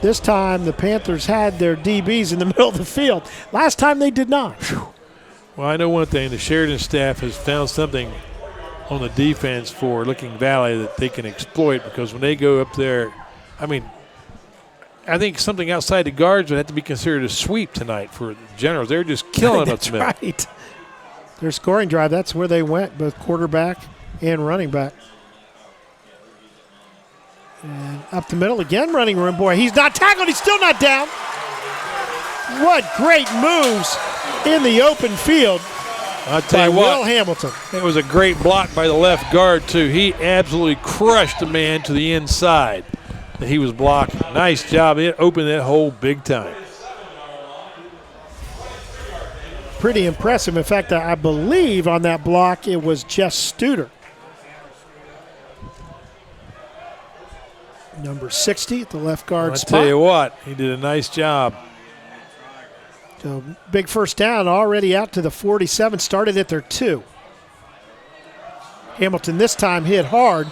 this time the Panthers had their DBs in the middle of the field. Last time they did not. Well, I know one thing. The Sheridan staff has found something on the defense for Licking Valley that they can exploit, because when they go up there, I think something outside the guards would have to be considered a sweep tonight for the Generals. They're just killing them up the middle. That's right. Their scoring drive, that's where they went, both quarterback and running back. And up the middle again, running room. Boy, he's not tackled. He's still not down. What great moves in the open field. I'll tell you what, Will Hamilton. It was a great block by the left guard, too. He absolutely crushed the man to the inside that he was blocking. Nice job. It opened that hole big time. Pretty impressive. In fact, I believe on that block it was Jess Studer. Number 60 at the left guard spot. I'll tell you what, he did a nice job. So big first down already out to the 47, started at their 2. Hamilton this time hit hard.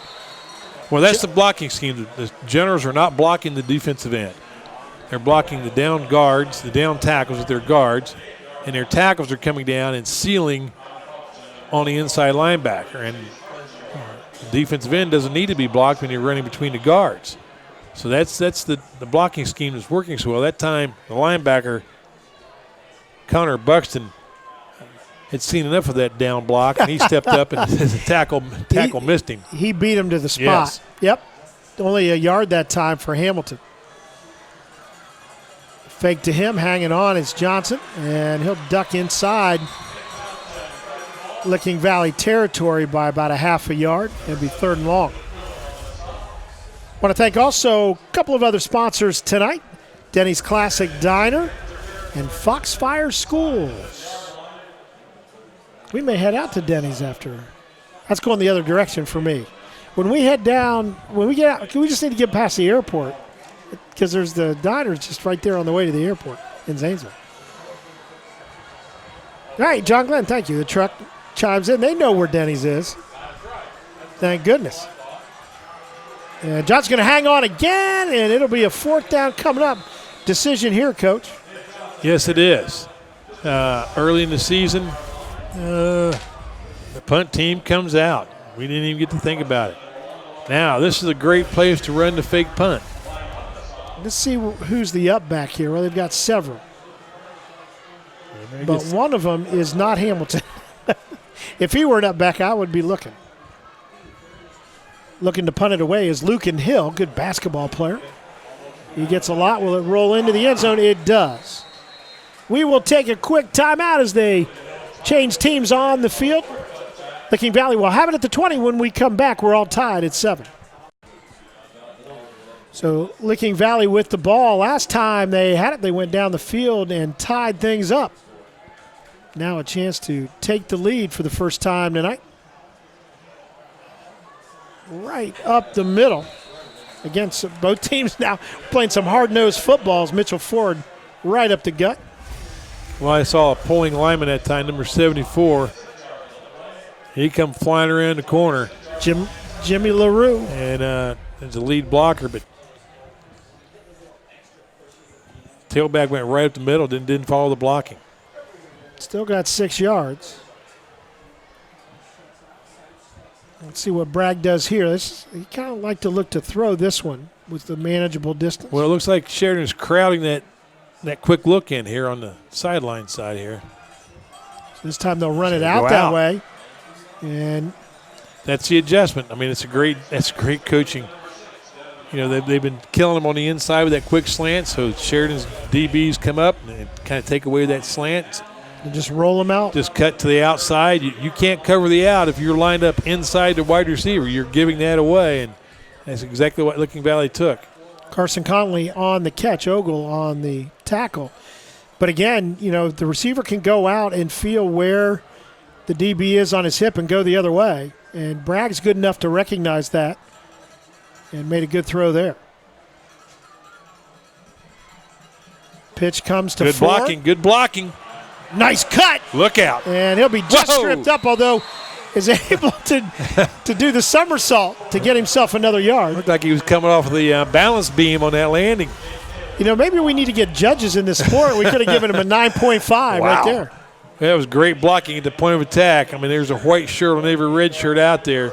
Well, that's the blocking scheme. The Generals are not blocking the defensive end. They're blocking the down guards, the down tackles with their guards, and their tackles are coming down and sealing on the inside linebacker. And the defensive end doesn't need to be blocked when you're running between the guards. So that's the blocking scheme that's working so well. That time, the linebacker, Connor Buxton, had seen enough of that down block, and he stepped up and the tackle missed him. He beat him to the spot. Yes. Yep. Only a yard that time for Hamilton. Fake to him, hanging on is Johnson, and he'll duck inside Licking Valley territory by about a half a yard. It'll be 3rd and long. Want to thank also a couple of other sponsors tonight, Denny's Classic Diner and Foxfire Schools. We may head out to Denny's after. That's going the other direction for me. When we head down, when we get out, we just need to get past the airport because there's the diner just right there on the way to the airport in Zanesville. All right, John Glenn, thank you. The truck chimes in. They know where Denny's is. Thank goodness. And John's going to hang on again, and it'll be a 4th down coming up. Decision here, Coach. Yes, it is. Early in the season, the punt team comes out. We didn't even get to think about it. Now, this is a great place to run the fake punt. Let's see who's the up back here. Well, they've got several. But one of them is not Hamilton. If he were an up back, I would be looking. Looking to punt it away is Lucan Hill, good basketball player. He gets a lot. Will it roll into the end zone? It does. We will take a quick timeout as they change teams on the field. Licking Valley will have it at the 20. When we come back, we're all tied at 7. So Licking Valley with the ball. Last time they had it, they went down the field and tied things up. Now a chance to take the lead for the first time tonight. Right up the middle against both teams now playing some hard-nosed footballs. Mitchell Ford right up the gut. Well, I saw a pulling lineman that time, number 74. He come flying around the corner. Jimmy LaRue. And there's a lead blocker, but tailback went right up the middle, didn't follow the blocking. Still got 6 yards. Let's see what Bragg does here. He kind of like to look to throw this one with the manageable distance. Well, it looks like Sheridan's crowding that quick look in here on the sideline side here. So this time they'll run it out that way. And that's the adjustment. I mean, that's great coaching. You know, they've been killing them on the inside with that quick slant, so Sheridan's DBs come up and kind of take away that slant. And just roll them out. Just cut to the outside. You can't cover the out if you're lined up inside the wide receiver. You're giving that away, and that's exactly what Licking Valley took. Carson Conley on the catch, Ogle on the tackle. But again, you know, the receiver can go out and feel where the DB is on his hip and go the other way. And Bragg's good enough to recognize that and made a good throw there. Pitch comes to Ford. Good blocking. Nice cut. Look out. And he'll be just stripped up, although is able to do the somersault to get himself another yard. Looked like he was coming off of the balance beam on that landing. You know, maybe we need to get judges in this sport. We could have given him a 9.5 right there. That was great blocking at the point of attack. I mean, there's a white shirt on every red shirt out there.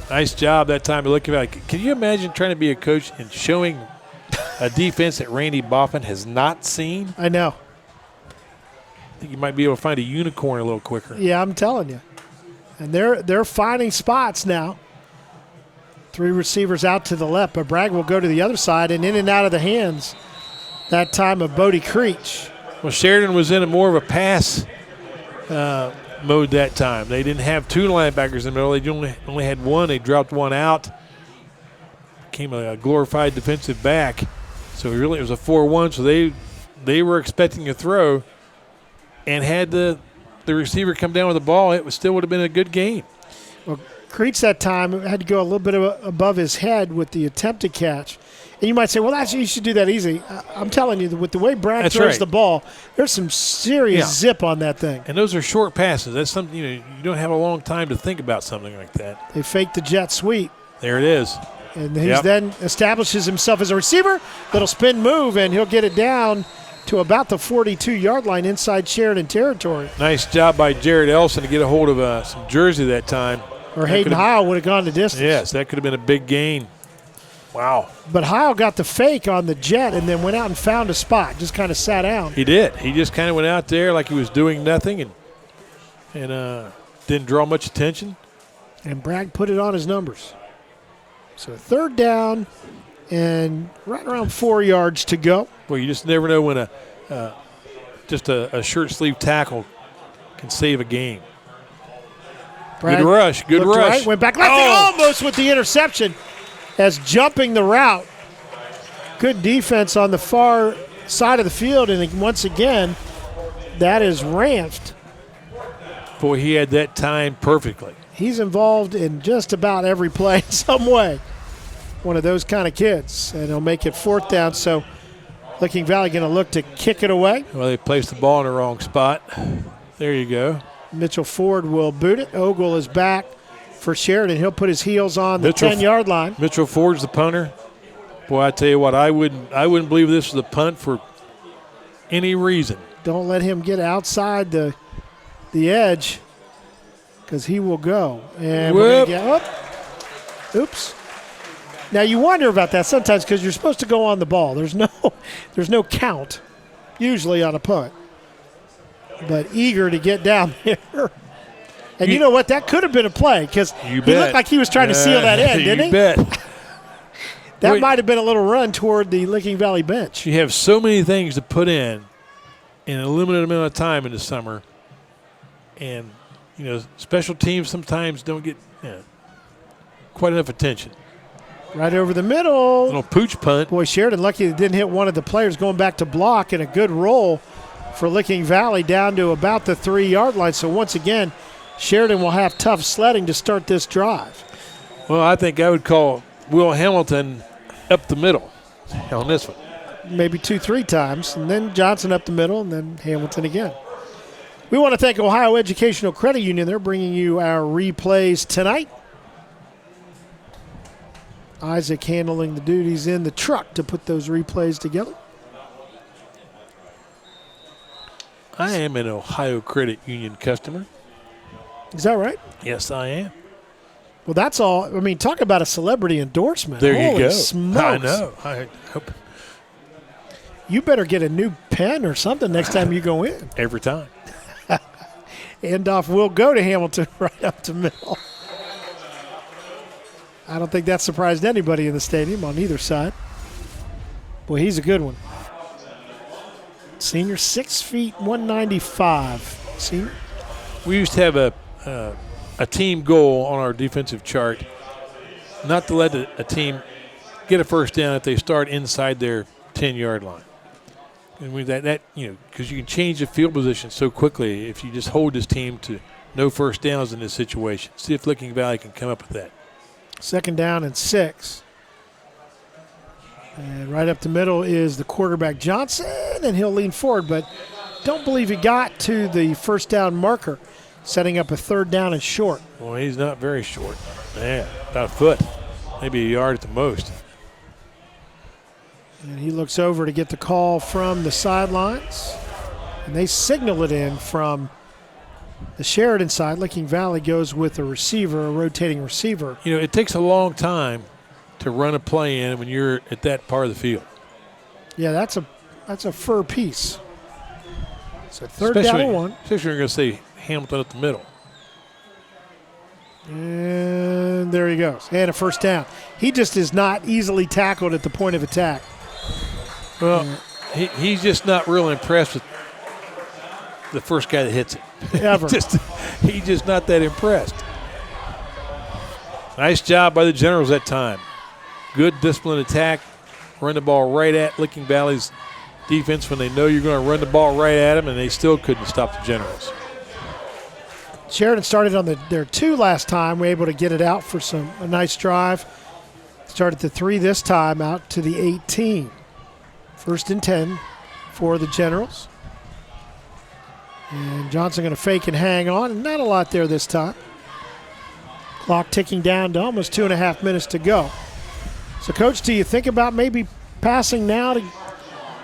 Nice job that time of looking at it. Can you imagine trying to be a coach and showing a defense that Randy Boffin has not seen? I know. I think you might be able to find a unicorn a little quicker. Yeah, I'm telling you. And they're finding spots now. 3 receivers out to the left, but Bragg will go to the other side and in and out of the hands that time of Bodie Creech. Well, Sheridan was in a more of a pass mode that time. They didn't have 2 linebackers in the middle. They only had 1. They dropped 1 out. Became a glorified defensive back. So really it was a 4-1, so they were expecting a throw. And had the receiver come down with the ball, it still would have been a good game. Well, Creech that time had to go a little bit above his head with the attempted catch. And you might say, well, you should do that easy. I'm telling you, with the way Bragg throws the ball, there's some serious zip on that thing. And those are short passes. That's something, you don't have a long time to think about something like that. They fake the jet sweep. There it is. And he then establishes himself as a receiver. Little spin move, and he'll get it down to about the 42-yard line inside Sheridan territory. Nice job by Jared Elson to get a hold of some jersey that time. Or Hayden Heil would have gone the distance. Yes, that could have been a big gain. Wow. But Heil got the fake on the jet and then went out and found a spot, just kind of sat down. He did. He just kind of went out there like he was doing nothing and didn't draw much attention. And Bragg put it on his numbers. So third down and right around 4 yards to go. Well, you just never know when a shirt sleeve tackle can save a game. Bragg good rush. Good rush. Right, went back left and almost with the interception as jumping the route. Good defense on the far side of the field, and once again, that is Ranft. Boy, he had that timed perfectly. He's involved in just about every play in some way. One of those kind of kids, and he'll make it fourth down. So Licking Valley going to look to kick it away. Well, they placed the ball in the wrong spot. There you go. Mitchell Ford will boot it. Ogle is back for Sheridan. He'll put his heels on the 10-yard line. Mitchell Ford's the punter. Boy, I tell you what, I wouldn't believe this was a punt for any reason. Don't let him get outside the edge because he will go. And we're going to get oops. Now you wonder about that sometimes because you're supposed to go on the ball. There's no count usually on a punt. But eager to get down there. And you know what? That could have been a play because he looked like he was trying to seal that end, didn't he? You bet. That might have been a little run toward the Licking Valley bench. You have so many things to put in a limited amount of time in the summer. And, special teams sometimes don't get quite enough attention. Right over the middle. Little pooch punt. Boy, Sheridan lucky it didn't hit one of the players going back to block, and a good roll for Licking Valley down to about the 3-yard line. So once again, Sheridan will have tough sledding to start this drive. Well, I think I would call Will Hamilton up the middle on this one. Maybe 2-3 times, and then Johnson up the middle, and then Hamilton again. We want to thank Ohio Educational Credit Union. They're bringing you our replays tonight. Isaac handling the duties in the truck to put those replays together. I am an Ohio Credit Union customer. Is that right? Yes, I am. Well, that's all. I mean, talk about a celebrity endorsement. There you Holy go. Smokes. I know. I hope. You better get a new pen or something next time you go in. Every time. Handoff will go to Hamilton right up to middle. I don't think that surprised anybody in the stadium on either side. Boy, he's a good one. Senior, 6 feet, 195. Senior. We used to have a team goal on our defensive chart, not to let a team get a first down if they start inside their 10-yard line. And because you can change the field position so quickly if you just hold this team to no first downs in this situation. See if Licking Valley can come up with that. 2nd down and 6. And right up the middle is the quarterback Johnson, and he'll lean forward, but don't believe he got to the first down marker, setting up a 3rd down and short. Well, he's not very short. Yeah, about a foot, maybe a yard at the most. And he looks over to get the call from the sidelines, and they signal it in from the Sheridan side. Licking Valley goes with a receiver, a rotating receiver. It takes a long time to run a play in when you're at that part of the field. Yeah, that's a fur piece. So 3rd down and 1. Especially when you're going to say Hamilton up the middle. And there he goes. And a first down. He just is not easily tackled at the point of attack. Well, he's just not real impressed with the first guy that hits it. Ever. He's just not that impressed. Nice job by the Generals that time. Good disciplined attack. Run the ball right at Licking Valley's defense when they know you're going to run the ball right at them, and they still couldn't stop the Generals. Sheridan started on their 2 last time. We're able to get it out for a nice drive. Started the 3 this time, out to the 18. 1st and 10 for the Generals. And Johnson going to fake and hang on, and not a lot there this time. Clock ticking down to almost 2.5 minutes to go. So, Coach, do you think about maybe passing now to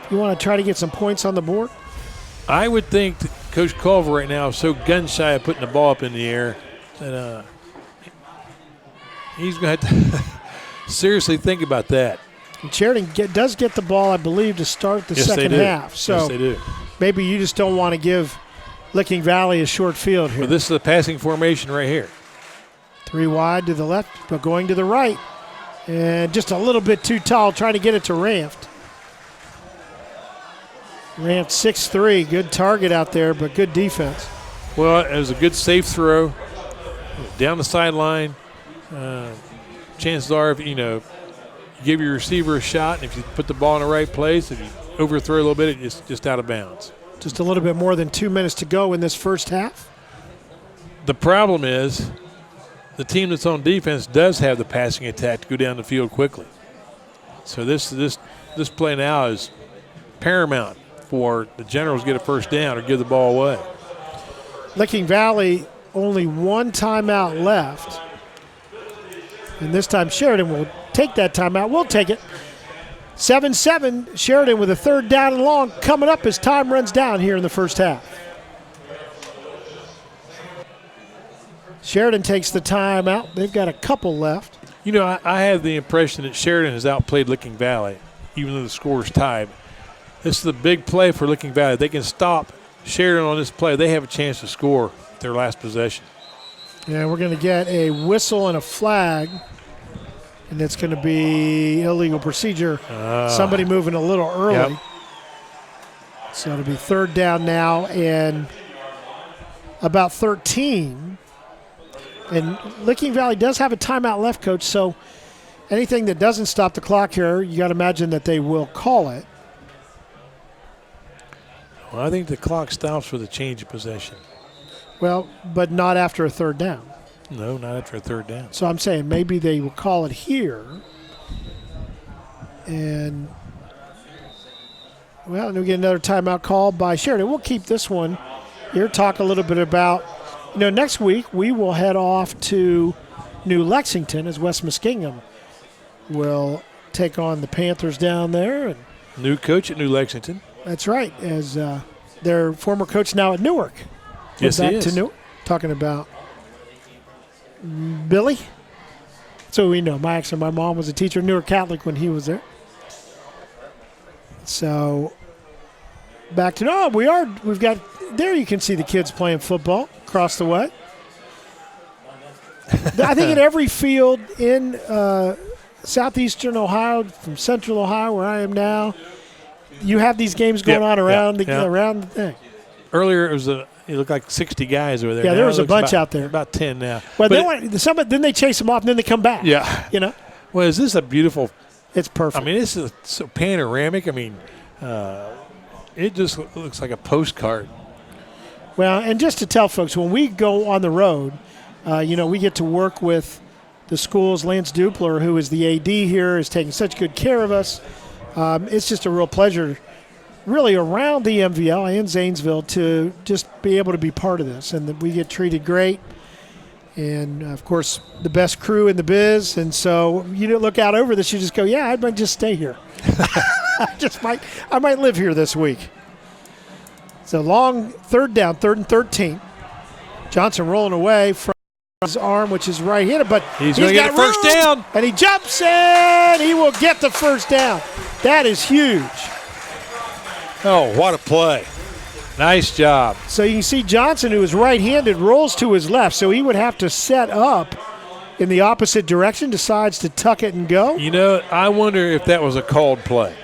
You want to try to get some points on the board? I would think that Coach Culver right now is so gun-shy of putting the ball up in the air that he's going to have to seriously think about that. And Sheridan does get the ball, I believe, to start the second half. So yes, they do. Maybe you just don't want to give Licking Valley a short field here. But this is a passing formation right here. 3 wide to the left, but going to the right. And just a little bit too tall, trying to get it to Ranft. Ranft 6'3", good target out there, but good defense. Well, it was a good safe throw down the sideline. Chances are, if you give your receiver a shot, and if you put the ball in the right place, if you overthrow a little bit, it's just out of bounds. Just a little bit more than 2 minutes to go in this first half. The problem is the team that's on defense does have the passing attack to go down the field quickly. So this play now is paramount for the Generals to get a first down or give the ball away. Licking Valley, only 1 timeout left. And this time Sheridan will take that timeout. We'll take it. 7-7, Sheridan with a 3rd down and long coming up as time runs down here in the first half. Sheridan takes the timeout. They've got a couple left. I have the impression that Sheridan has outplayed Licking Valley, even though the score is tied. This is a big play for Licking Valley. They can stop Sheridan on this play. They have a chance to score their last possession. Yeah, we're going to get a whistle and a flag, and it's going to be illegal procedure. Somebody moving a little early. Yep. So it'll be 3rd down now and about 13. And Licking Valley does have a timeout left, Coach, so anything that doesn't stop the clock here, you got to imagine that they will call it. Well, I think the clock stops for the change of possession. Well, but not after a 3rd down. No, not after a 3rd down. So I'm saying maybe they will call it here. And, well, and we get another timeout call by Sheridan. We'll keep this one here, talk a little bit about, next week we will head off to New Lexington as West Muskingum will take on the Panthers down there. And new coach at New Lexington. That's right, as their former coach now at Newark. Yes, back he is. to Newark, talking about Billy. So we know. My mom was a teacher at Newark Catholic when he was there. So back to we've got there. You can see the kids playing football across the way. I think in every field in southeastern Ohio, from central Ohio, where I am now, you have these games going on around the thing. Earlier, it looked like 60 guys over there. Yeah, now there was a bunch out there. About 10 now. Well, then they chase them off, and then they come back. Yeah. Well, is this a beautiful? It's perfect. I mean, this is so panoramic. I mean, it just looks like a postcard. Well, and just to tell folks, when we go on the road, we get to work with the schools. Lance Dupler, who is the AD here, is taking such good care of us. It's just a real pleasure, really, around the MVL and Zanesville to just be able to be part of this. And that we get treated great. And, of course, the best crew in the biz. And so you don't look out over this. You just go, I might just stay here. I might live here this week. So long 3rd down, 3rd and 13. Johnson rolling away from his arm, which is right-handed, but he's going to get a first down. And he jumps in. He will get the first down. That is huge. Oh, what a play. Nice job. So you can see Johnson, who is right-handed, rolls to his left, so he would have to set up in the opposite direction, decides to tuck it and go. I wonder if that was a called play.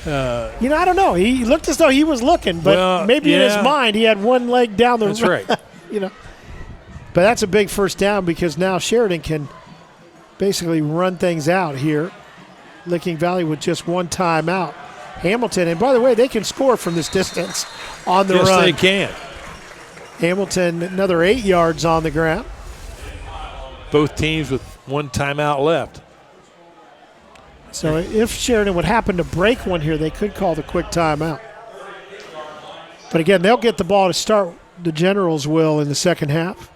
I don't know. He looked as though he was looking, but maybe in his mind he had one leg down the That's right. But that's a big first down because now Sheridan can basically run things out here. Licking Valley with just 1 timeout. Hamilton, and by the way, they can score from this distance on the run. Yes, they can. Hamilton, another 8 yards on the ground. Both teams with 1 timeout left. So if Sheridan would happen to break one here, they could call the quick timeout. But again, they'll get the ball to start. The Generals will in the second half.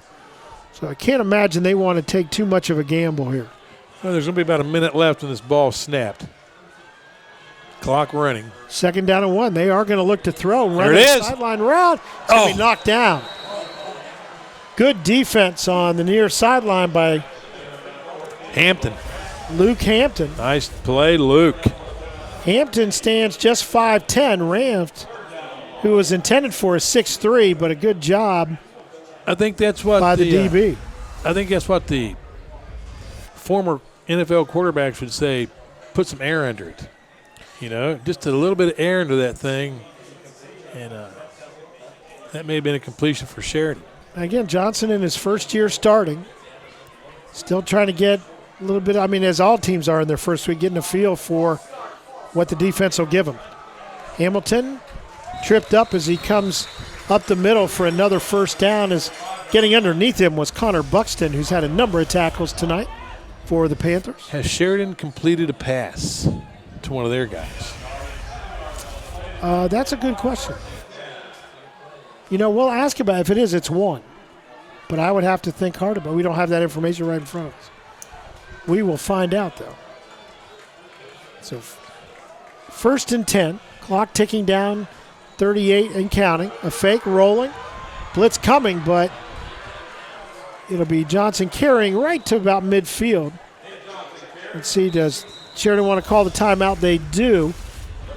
So I can't imagine they want to take too much of a gamble here. Well, there's going to be about a minute left when this ball snapped. Clock running. 2nd down and 1. They are going to look to throw. There it is. Sideline route. It's going to be knocked down. Good defense on the near sideline by Hampton. Luke Hampton. Nice play, Luke. Hampton stands just 5'10". Ramft, who was intended for a 6'3", but a good job I think that's what by the DB. I think that's what the former NFL quarterbacks would say, put some air under it. You know, just a little bit of air into that thing. And that may have been a completion for Sheridan. Again, Johnson in his first year starting. Still trying to get a little bit, as all teams are in their first week, getting a feel for what the defense will give them. Hamilton tripped up as he comes up the middle for another first down. As getting underneath him was Connor Buxton, who's had a number of tackles tonight for the Panthers. Has Sheridan completed a pass to one of their guys? That's a good question. We'll ask about it. If it is, it's one. But I would have to think hard about it. We don't have that information right in front of us. We will find out, though. So 1st and 10. Clock ticking down, 38 and counting. A fake rolling. Blitz coming, but it'll be Johnson carrying right to about midfield. Let's see, does Sheridan want to call the timeout? They do.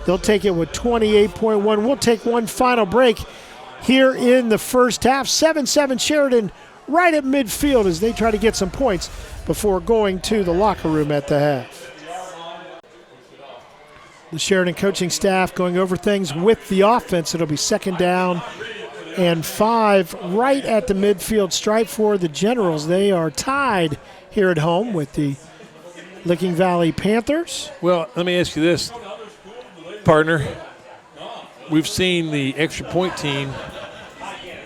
They'll take it with 28.1. We'll take one final break here in the first half. 7-7 Sheridan right at midfield as they try to get some points before going to the locker room at the half. The Sheridan coaching staff going over things with the offense. It'll be 2nd down and 5 right at the midfield stripe for the Generals. They are tied here at home with the Licking Valley Panthers. Well, let me ask you this, partner. We've seen the extra point team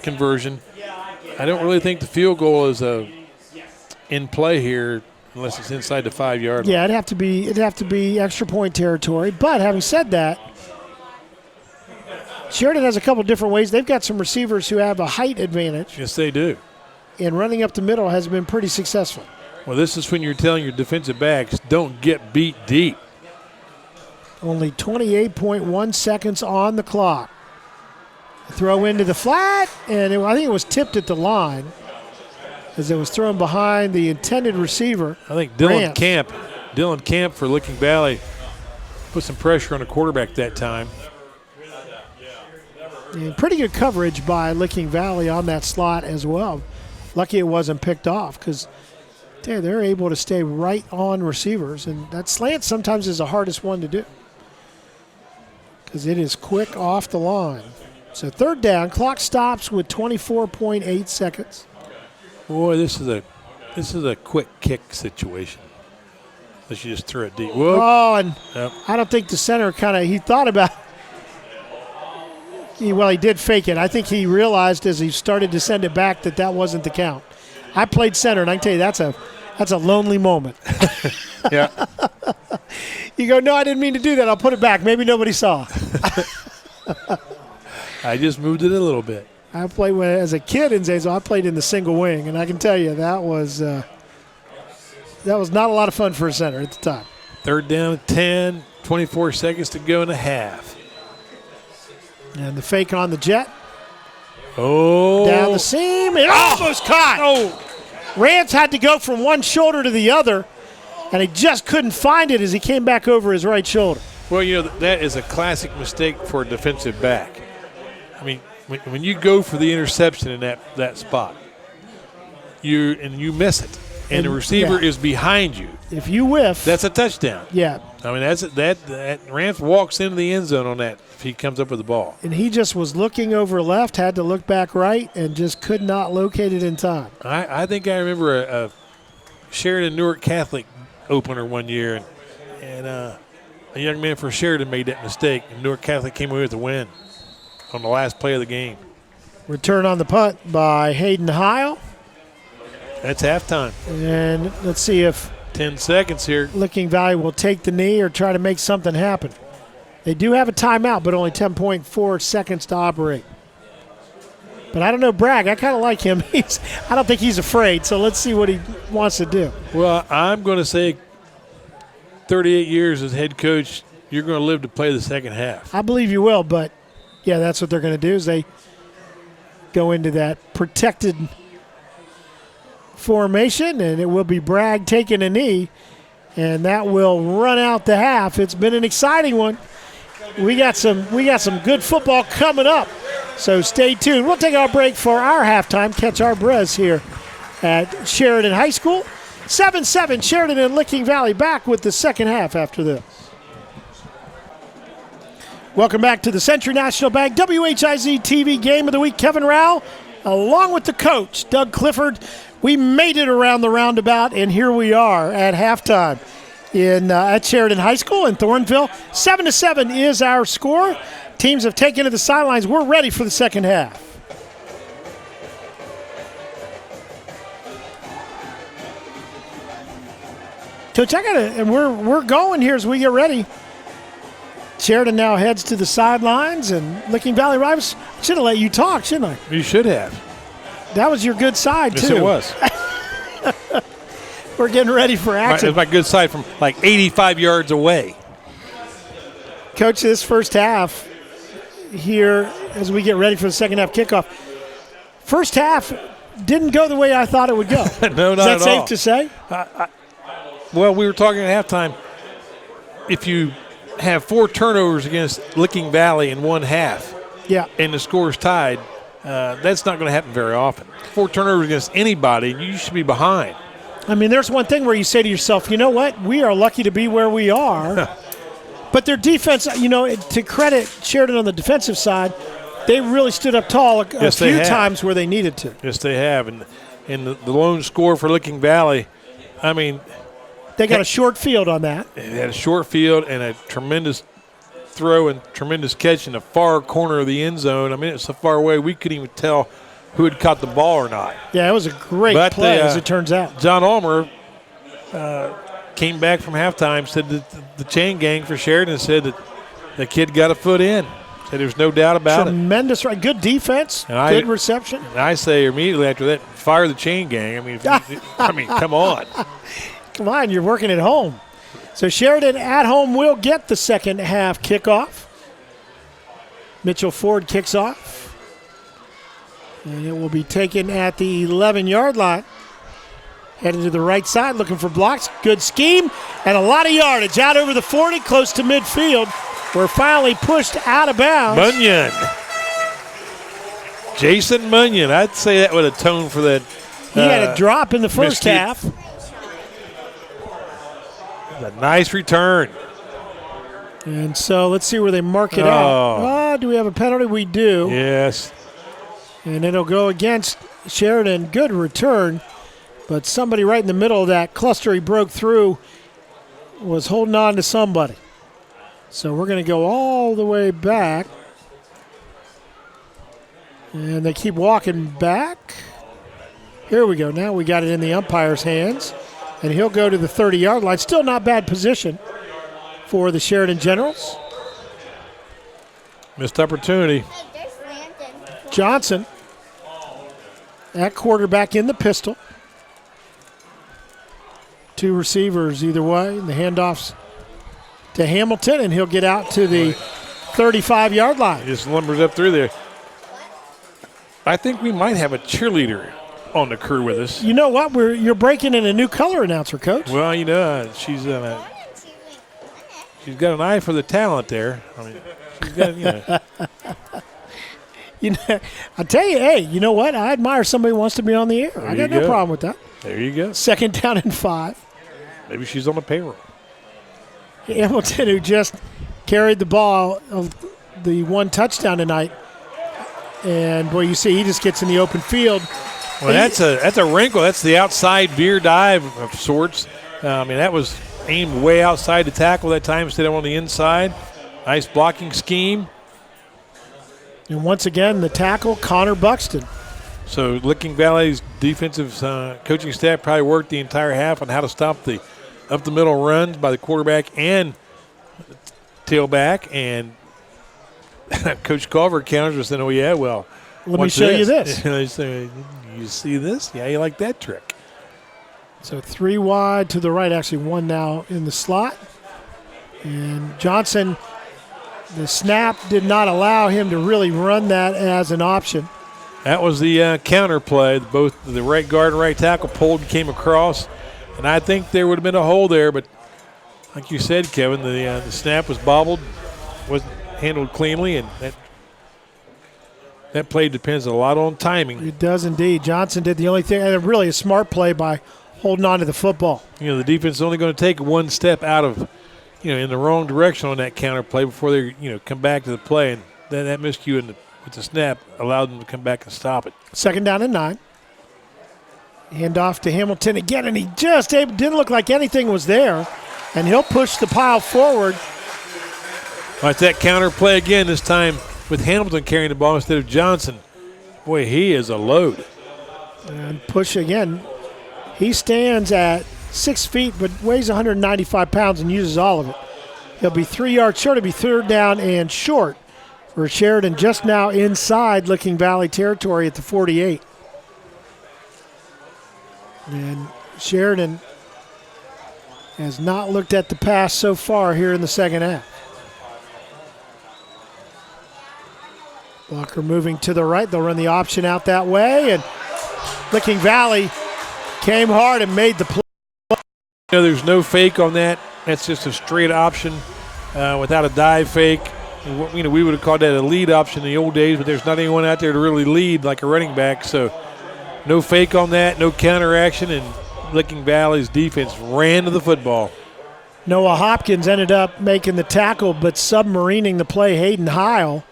conversion. I don't really think the field goal is in play here unless it's inside the 5-yard line. Yeah, it'd have to be extra point territory. But having said that, Sheridan has a couple different ways. They've got some receivers who have a height advantage. Yes, they do. And running up the middle has been pretty successful. Well, this is when you're telling your defensive backs, don't get beat deep. Only 28.1 seconds on the clock. Throw into the flat, and I think it was tipped at the line as it was thrown behind the intended receiver. I think Dylan Camp for Licking Valley put some pressure on the quarterback that time. And pretty good coverage by Licking Valley on that slot as well. Lucky it wasn't picked off because they're able to stay right on receivers, and that slant sometimes is the hardest one to do because it is quick off the line. So 3rd down, clock stops with 24.8 seconds. Boy, this is a quick kick situation. Unless you just throw it deep. Whoa. Oh, and yep. I don't think the center he thought about he did fake it. I think he realized as he started to send it back that wasn't the count. I played center, and I can tell you that's a lonely moment. Yeah. You go, no, I didn't mean to do that. I'll put it back. Maybe nobody saw. I just moved it a little bit. I played as a kid in Zanesville. I played in the single wing, and I can tell you that was not a lot of fun for a center at the time. 3rd down and 10, 24 seconds to go in the half. And the fake on the jet. Oh. Down the seam. It almost caught. Oh. Rance had to go from one shoulder to the other, and he just couldn't find it as he came back over his right shoulder. Well, that is a classic mistake for a defensive back. I mean, when you go for the interception in that spot, you miss it, and the receiver is behind you. If you whiff, that's a touchdown. Yeah. I mean, that Rance walks into the end zone on that if he comes up with the ball. And he just was looking over left, had to look back right, and just could not locate it in time. I think I remember a Sheridan Newark Catholic opener one year, and a young man from Sheridan made that mistake, and Newark Catholic came away with the win on the last play of the game. Return on the punt by Hayden Heil. That's halftime. And let's see if 10 seconds here. Licking Valley will take the knee or try to make something happen. They do have a timeout, but only 10.4 seconds to operate. But I don't know, Bragg. I kind of like him. I don't think he's afraid, so let's see what he wants to do. Well, I'm going to say 38 years as head coach, you're going to live to play the second half. I believe you will, but, yeah, that's what they're going to do is they go into that protected formation, and it will be Bragg taking a knee, and that will run out the half. It's been an exciting one. We got some good football coming up, so stay tuned. We'll take our break for our halftime. Catch our WHIZ here at Sheridan High School. 7-7 Sheridan and Licking Valley, back with the second half after this. Welcome back to the Century National Bank WHIZ-TV Game of the Week. Kevin Rao, along with the coach, Doug Clifford. We made it around the roundabout, and here we are at halftime at Sheridan High School in Thornville. 7-7 is our score. Teams have taken to the sidelines. We're ready for the second half. Coach, and we're going here as we get ready. Sheridan now heads to the sidelines, and Licking Valley Rivals. I should have let you talk, shouldn't I? You should have. That was your good side, yes, too. Yes, it was. We're getting ready for action. It was my good side from like 85 yards away. Coach, this first half here as we get ready for the second half kickoff. First half didn't go the way I thought it would go. No, not at all. Is that safe to say? Well, we were talking at halftime. If you have 4 turnovers against Licking Valley in one half, and the score's tied, that's not going to happen very often. 4 turnovers against anybody, you should be behind. I mean, there's one thing where you say to yourself, you know what, we are lucky to be where we are. But their defense, to credit Sheridan on the defensive side, they really stood up tall a few times where they needed to. Yes, they have. And the lone score for Licking Valley, I mean, they got a short field on that. They had a short field and a tremendous throw and tremendous catch in the far corner of the end zone. I mean, it's so far away we couldn't even tell who had caught the ball or not. Yeah, it was a great play, as it turns out. John Ulmer came back from halftime, said that the chain gang for Sheridan said that the kid got a foot in. Said there's no doubt about Tremendous, right? Good defense, good reception. And I say immediately after that, fire the chain gang. I mean, come on. Come on, you're working at home. So Sheridan at home will get the second half kickoff. Mitchell Ford kicks off. And it will be taken at the 11-yard line. Headed to the right side, looking for blocks. Good scheme, and a lot of yardage. Out over the 40, close to midfield. We're finally pushed out of bounds. Munyon. Jason Munyon. I'd say that would atone for that. He had a drop in the first half. A nice return. And so let's see where they mark it out. Do we have a penalty? We do. Yes. And it'll go against Sheridan. Good return. But somebody right in the middle of that cluster he broke through was holding on to somebody. So we're going to go all the way back. And they keep walking back. Here we go. Now we got it in the umpire's hands. And he'll go to the 30-yard line. Still not bad position for the Sheridan Generals. Missed opportunity. Johnson at quarterback in the pistol. 2 receivers either way. And the handoffs to Hamilton, and he'll get out to the 35-yard line. He just lumbers up through there. I think we might have a cheerleader on the crew with us. You know what? You're breaking in a new color announcer, Coach. Well, she's got an eye for the talent there. I mean, she's got, I tell you, hey, you know what? I admire somebody who wants to be on the air. I got no problem with that. There you go. 2nd down and 5. Maybe she's on the payroll. Hamilton, who just carried the ball of the 1 touchdown tonight. And, boy, you see he just gets in the open field. Well, that's a wrinkle. That's the outside veer dive of sorts. That was aimed way outside the tackle that time instead of on the inside. Nice blocking scheme. And once again, the tackle, Connor Buxton. So Licking Valley's defensive coaching staff probably worked the entire half on how to stop the up-the-middle runs by the quarterback and tailback. And Coach Culver counters us and, oh, yeah, well, let me show you this. You see this? Yeah, you like that trick. So 3 wide to the right, actually 1 now in the slot. And Johnson, the snap did not allow him to really run that as an option. That was the counter play. Both the right guard and right tackle pulled and came across. And I think there would have been a hole there, but like you said, Kevin, the snap was bobbled, wasn't handled cleanly, and that play depends a lot on timing. It does indeed. Johnson did the only thing, and really a smart play by holding on to the football. The defense is only going to take one step out of, in the wrong direction on that counter play before they, come back to the play, and that miscue with the snap allowed them to come back and stop it. 2nd down and 9. Hand off to Hamilton again, and he just didn't look like anything was there, and he'll push the pile forward. Like that counter play again, this time with Hamilton carrying the ball instead of Johnson. Boy, he is a load. And push again. He stands at 6 feet but weighs 195 pounds and uses all of it. He'll be 3 yards short. It'll be 3rd down and short for Sheridan, just now inside Licking Valley territory at the 48. And Sheridan has not looked at the pass so far here in the second half. Blocker moving to the right. They'll run the option out that way. And Licking Valley came hard and made the play. There's no fake on that. That's just a straight option without a dive fake. We would have called that a lead option in the old days, but there's not anyone out there to really lead like a running back. So no fake on that, no counter action, and Licking Valley's defense ran to the football. Noah Hopkins ended up making the tackle, but submarining the play, Hayden Heil,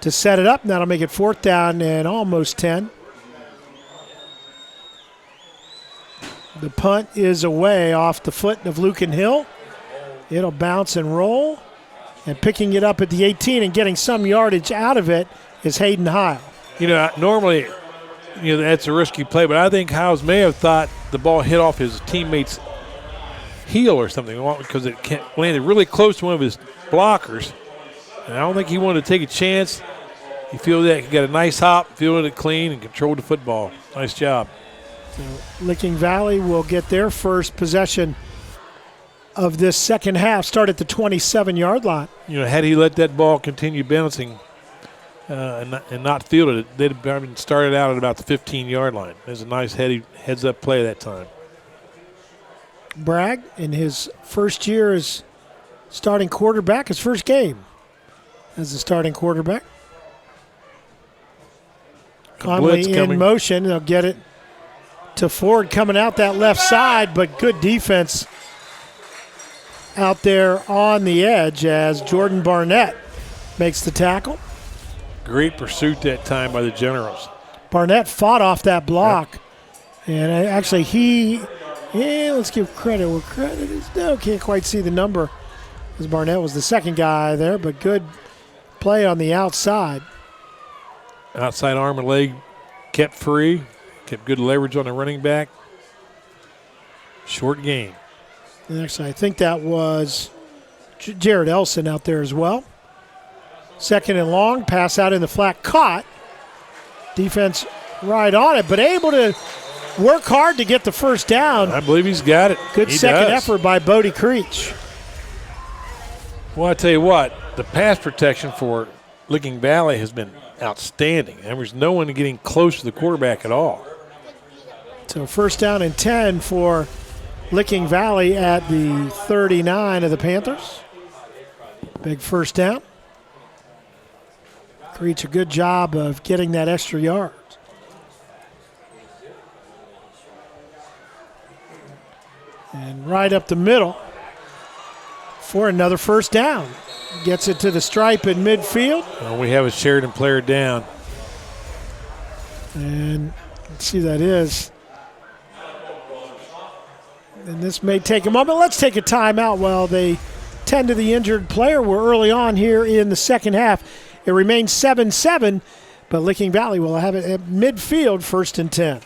to set it up. That'll make it 4th down and almost 10. The punt is away off the foot of Lucan Hill. It'll bounce and roll. And picking it up at the 18 and getting some yardage out of it is Hayden Heil. Normally, that's a risky play, but I think Hiles may have thought the ball hit off his teammate's heel or something because it landed really close to one of his blockers. And I don't think he wanted to take a chance. He fielded that. He got a nice hop, fielded it clean, and controlled the football. Nice job. So Licking Valley will get their first possession of this second half, start at the 27-yard line. Had he let that ball continue bouncing and not fielded it, they'd have probably started out at about the 15-yard line. There's a nice heads-up play that time. Bragg, in his first year as starting quarterback, his first game as a starting quarterback. Conley in motion. They'll get it to Ford coming out that left side, but good defense out there on the edge as Jordan Barnett makes the tackle. Great pursuit that time by the Generals. Barnett fought off that block. Yep. And actually let's give credit where credit is due. Can't quite see the number because Barnett was the second guy there, but good play on the outside. Outside arm and leg kept free, kept good leverage on the running back. Short game. And actually, I think that was Jared Elson out there as well. 2nd and long, pass out in the flat, caught. Defense right on it, but able to work hard to get the first down. I believe he's got it. Good second effort by Bodie Creech. Well, I tell you what, the pass protection for Licking Valley has been outstanding. There's no one getting close to the quarterback at all. So 1st down and 10 for Licking Valley at the 39 of the Panthers. Big first down. Creech a good job of getting that extra yard. And right up the middle for another first down. Gets it to the stripe in midfield. Well, we have a Sheridan player down. And let's see who that is. And this may take a moment. Let's take a timeout while they tend to the injured player. We're early on here in the second half. It remains 7-7, but Licking Valley will have it at midfield, 1st and 10.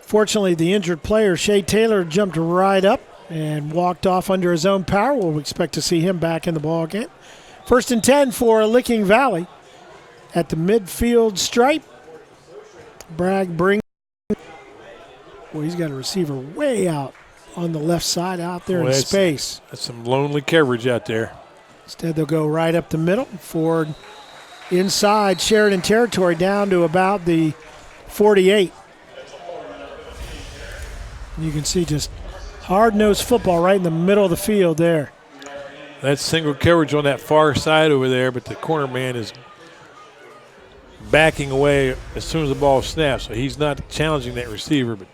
Fortunately, the injured player, Shea Taylor, jumped right up and walked off under his own power. We'll expect to see him back in the ball game. 1st and 10 for Licking Valley at the midfield stripe. Bragg brings Boy, he's got a receiver way out on the left side out there in That's space. That's some lonely coverage out there. Instead, they'll go right up the middle. Ford inside Sheridan territory down to about the 48. You can see just hard-nosed football right in the middle of the field there. That's single coverage on that far side over there, but the corner man is backing away as soon as the ball snaps. So he's not challenging that receiver. But,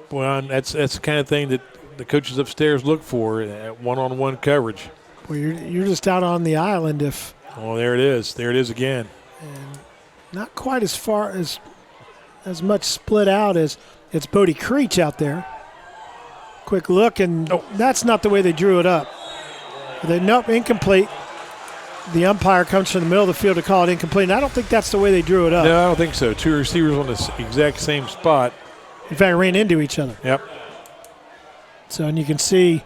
boy, that's the kind of thing that the coaches upstairs look for at one-on-one coverage. Well, you're just out on the island if. Oh, there it is. There it is again. And not quite as far as much split out as it's Bodie Creech out there. Quick look, and that's not the way they drew it up. Nope, incomplete. The umpire comes from the middle of the field to call it incomplete, and I don't think that's the way they drew it up. No, I don't think so. Two receivers on the exact same spot. In fact, ran into each other. Yep. So, and you can see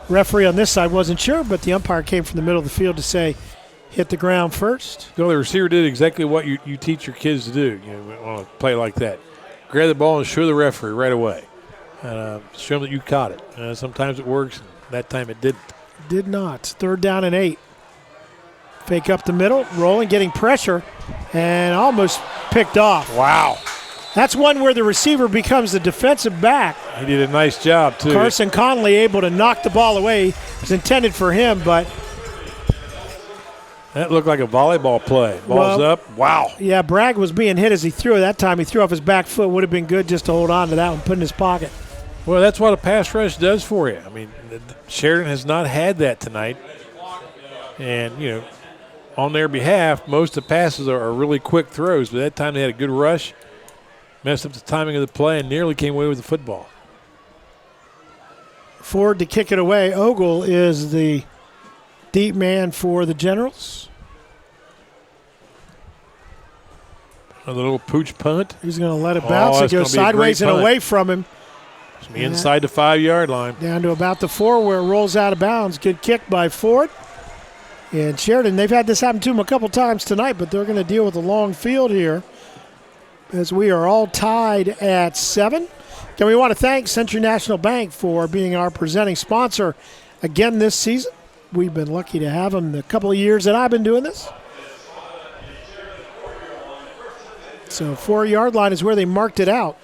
referee on this side wasn't sure, but the umpire came from the middle of the field to say, hit the ground first. No, the receiver did exactly what you teach your kids to do. On a play like that. Grab the ball and show the referee right away. Show them that you caught it. Sometimes it works, and that time it didn't. Did not. 3rd down and 8. Fake up the middle, rolling, getting pressure, and almost picked off. Wow. That's one where the receiver becomes the defensive back. He did a nice job, too. Carson Conley able to knock the ball away. It was intended for him, but. That looked like a volleyball play. Ball's up. Wow. Yeah, Bragg was being hit as he threw it. That time he threw off his back foot. Would have been good just to hold on to that one, put in his pocket. Well, that's what a pass rush does for you. I mean, Sheridan has not had that tonight. And, on their behalf, most of the passes are really quick throws. But that time they had a good rush, messed up the timing of the play, and nearly came away with the football. Ford to kick it away. Ogle is the deep man for the Generals. A little pooch punt. He's going to let it bounce. It goes sideways and away from him. It's inside the 5-yard line. Down to about the 4 where it rolls out of bounds. Good kick by Ford. And Sheridan, they've had this happen to them a couple times tonight, but they're going to deal with a long field here as we are all tied at 7. And we want to thank Century National Bank for being our presenting sponsor again this season. We've been lucky to have them the couple of years that I've been doing this. So 4-yard line is where they marked it out.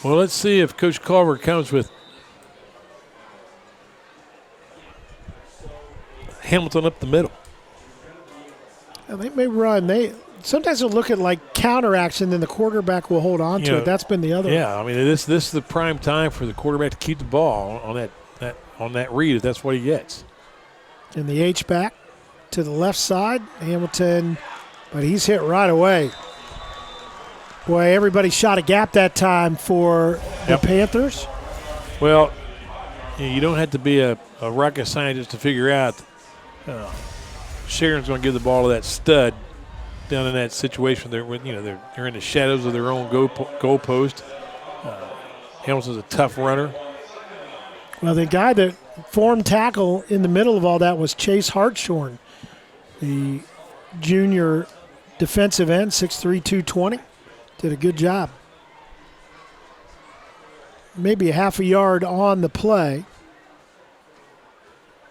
Well, let's see if Coach Culver comes with Hamilton up the middle. And they may run. Sometimes they'll look at like counter action, then the quarterback will hold on to it. That's been the other one. Yeah, I mean this is the prime time for the quarterback to keep the ball on that read if that's what he gets. And the H-back to the left side, Hamilton, but he's hit right away. Boy, everybody shot a gap that time for the Panthers. Well, you don't have to be a rocket scientist to figure out Sheridan's going to give the ball to that stud down in that situation. They're in the shadows of their own goalpost. Hamilton's a tough runner. Well, the guy that formed tackle in the middle of all that was Chase Hartshorn, the junior defensive end, 6'3", 220. Did a good job. Maybe a half a yard on the play.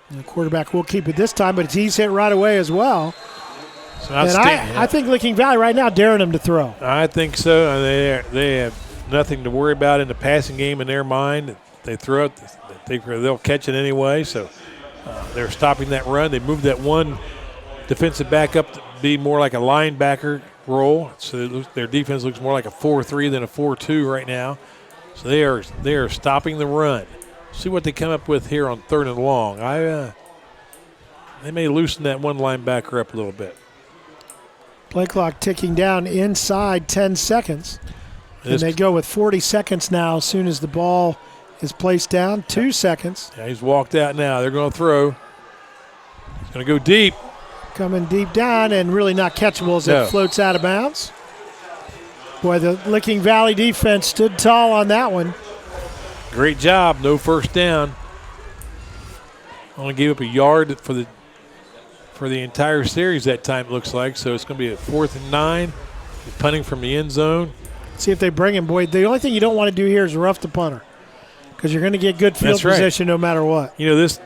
And the quarterback will keep it this time, but he's hit right away as well. So and I think Licking Valley right now daring them to throw. I think so. They have nothing to worry about in the passing game in their mind. They throw it. They'll catch it anyway. So they're stopping that run. They moved that one defensive back up to be more like a linebacker role. So their defense looks more like a 4-3 than a 4-2 right now. So they are stopping the run. See what they come up with here on 3rd and long. They may loosen that one linebacker up a little bit. Play clock ticking down inside 10 seconds. And they go with 40 seconds now as soon as the ball is placed down. 2 seconds. Yeah, he's walked out now. They're going to throw. He's going to go deep. Coming deep down and really not catchable as it floats out of bounds. Boy, the Licking Valley defense stood tall on that one. Great job. No first down. Only gave up a yard for the entire series that time, it looks like. So it's going to be a 4th and 9. Punting from the end zone. See if they bring him. Boy, the only thing you don't want to do here is rough the punter because you're going to get good field position no matter what. You know, this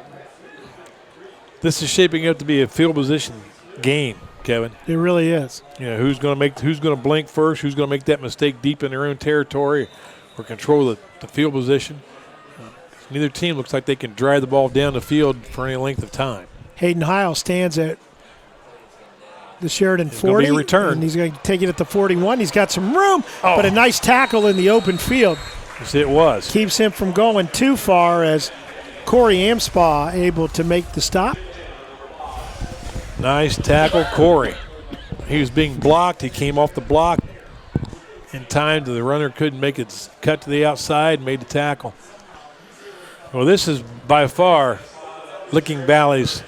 is shaping up to be a field position game, Kevin. It really is. You know, who's going to blink first, who's going to make that mistake deep in their own territory or control the field position. Neither team looks like they can drive the ball down the field for any length of time. Hayden Heil stands at the Sheridan 40. Be a return. And he's going to take it at the 41. He's got some room, but a nice tackle in the open field. Yes, it was. Keeps him from going too far as Corey Amspaugh able to make the stop. Nice tackle, Corey. He was being blocked. He came off the block in time the runner couldn't make it cut to the outside and made the tackle. Well, this is by far Licking Valley's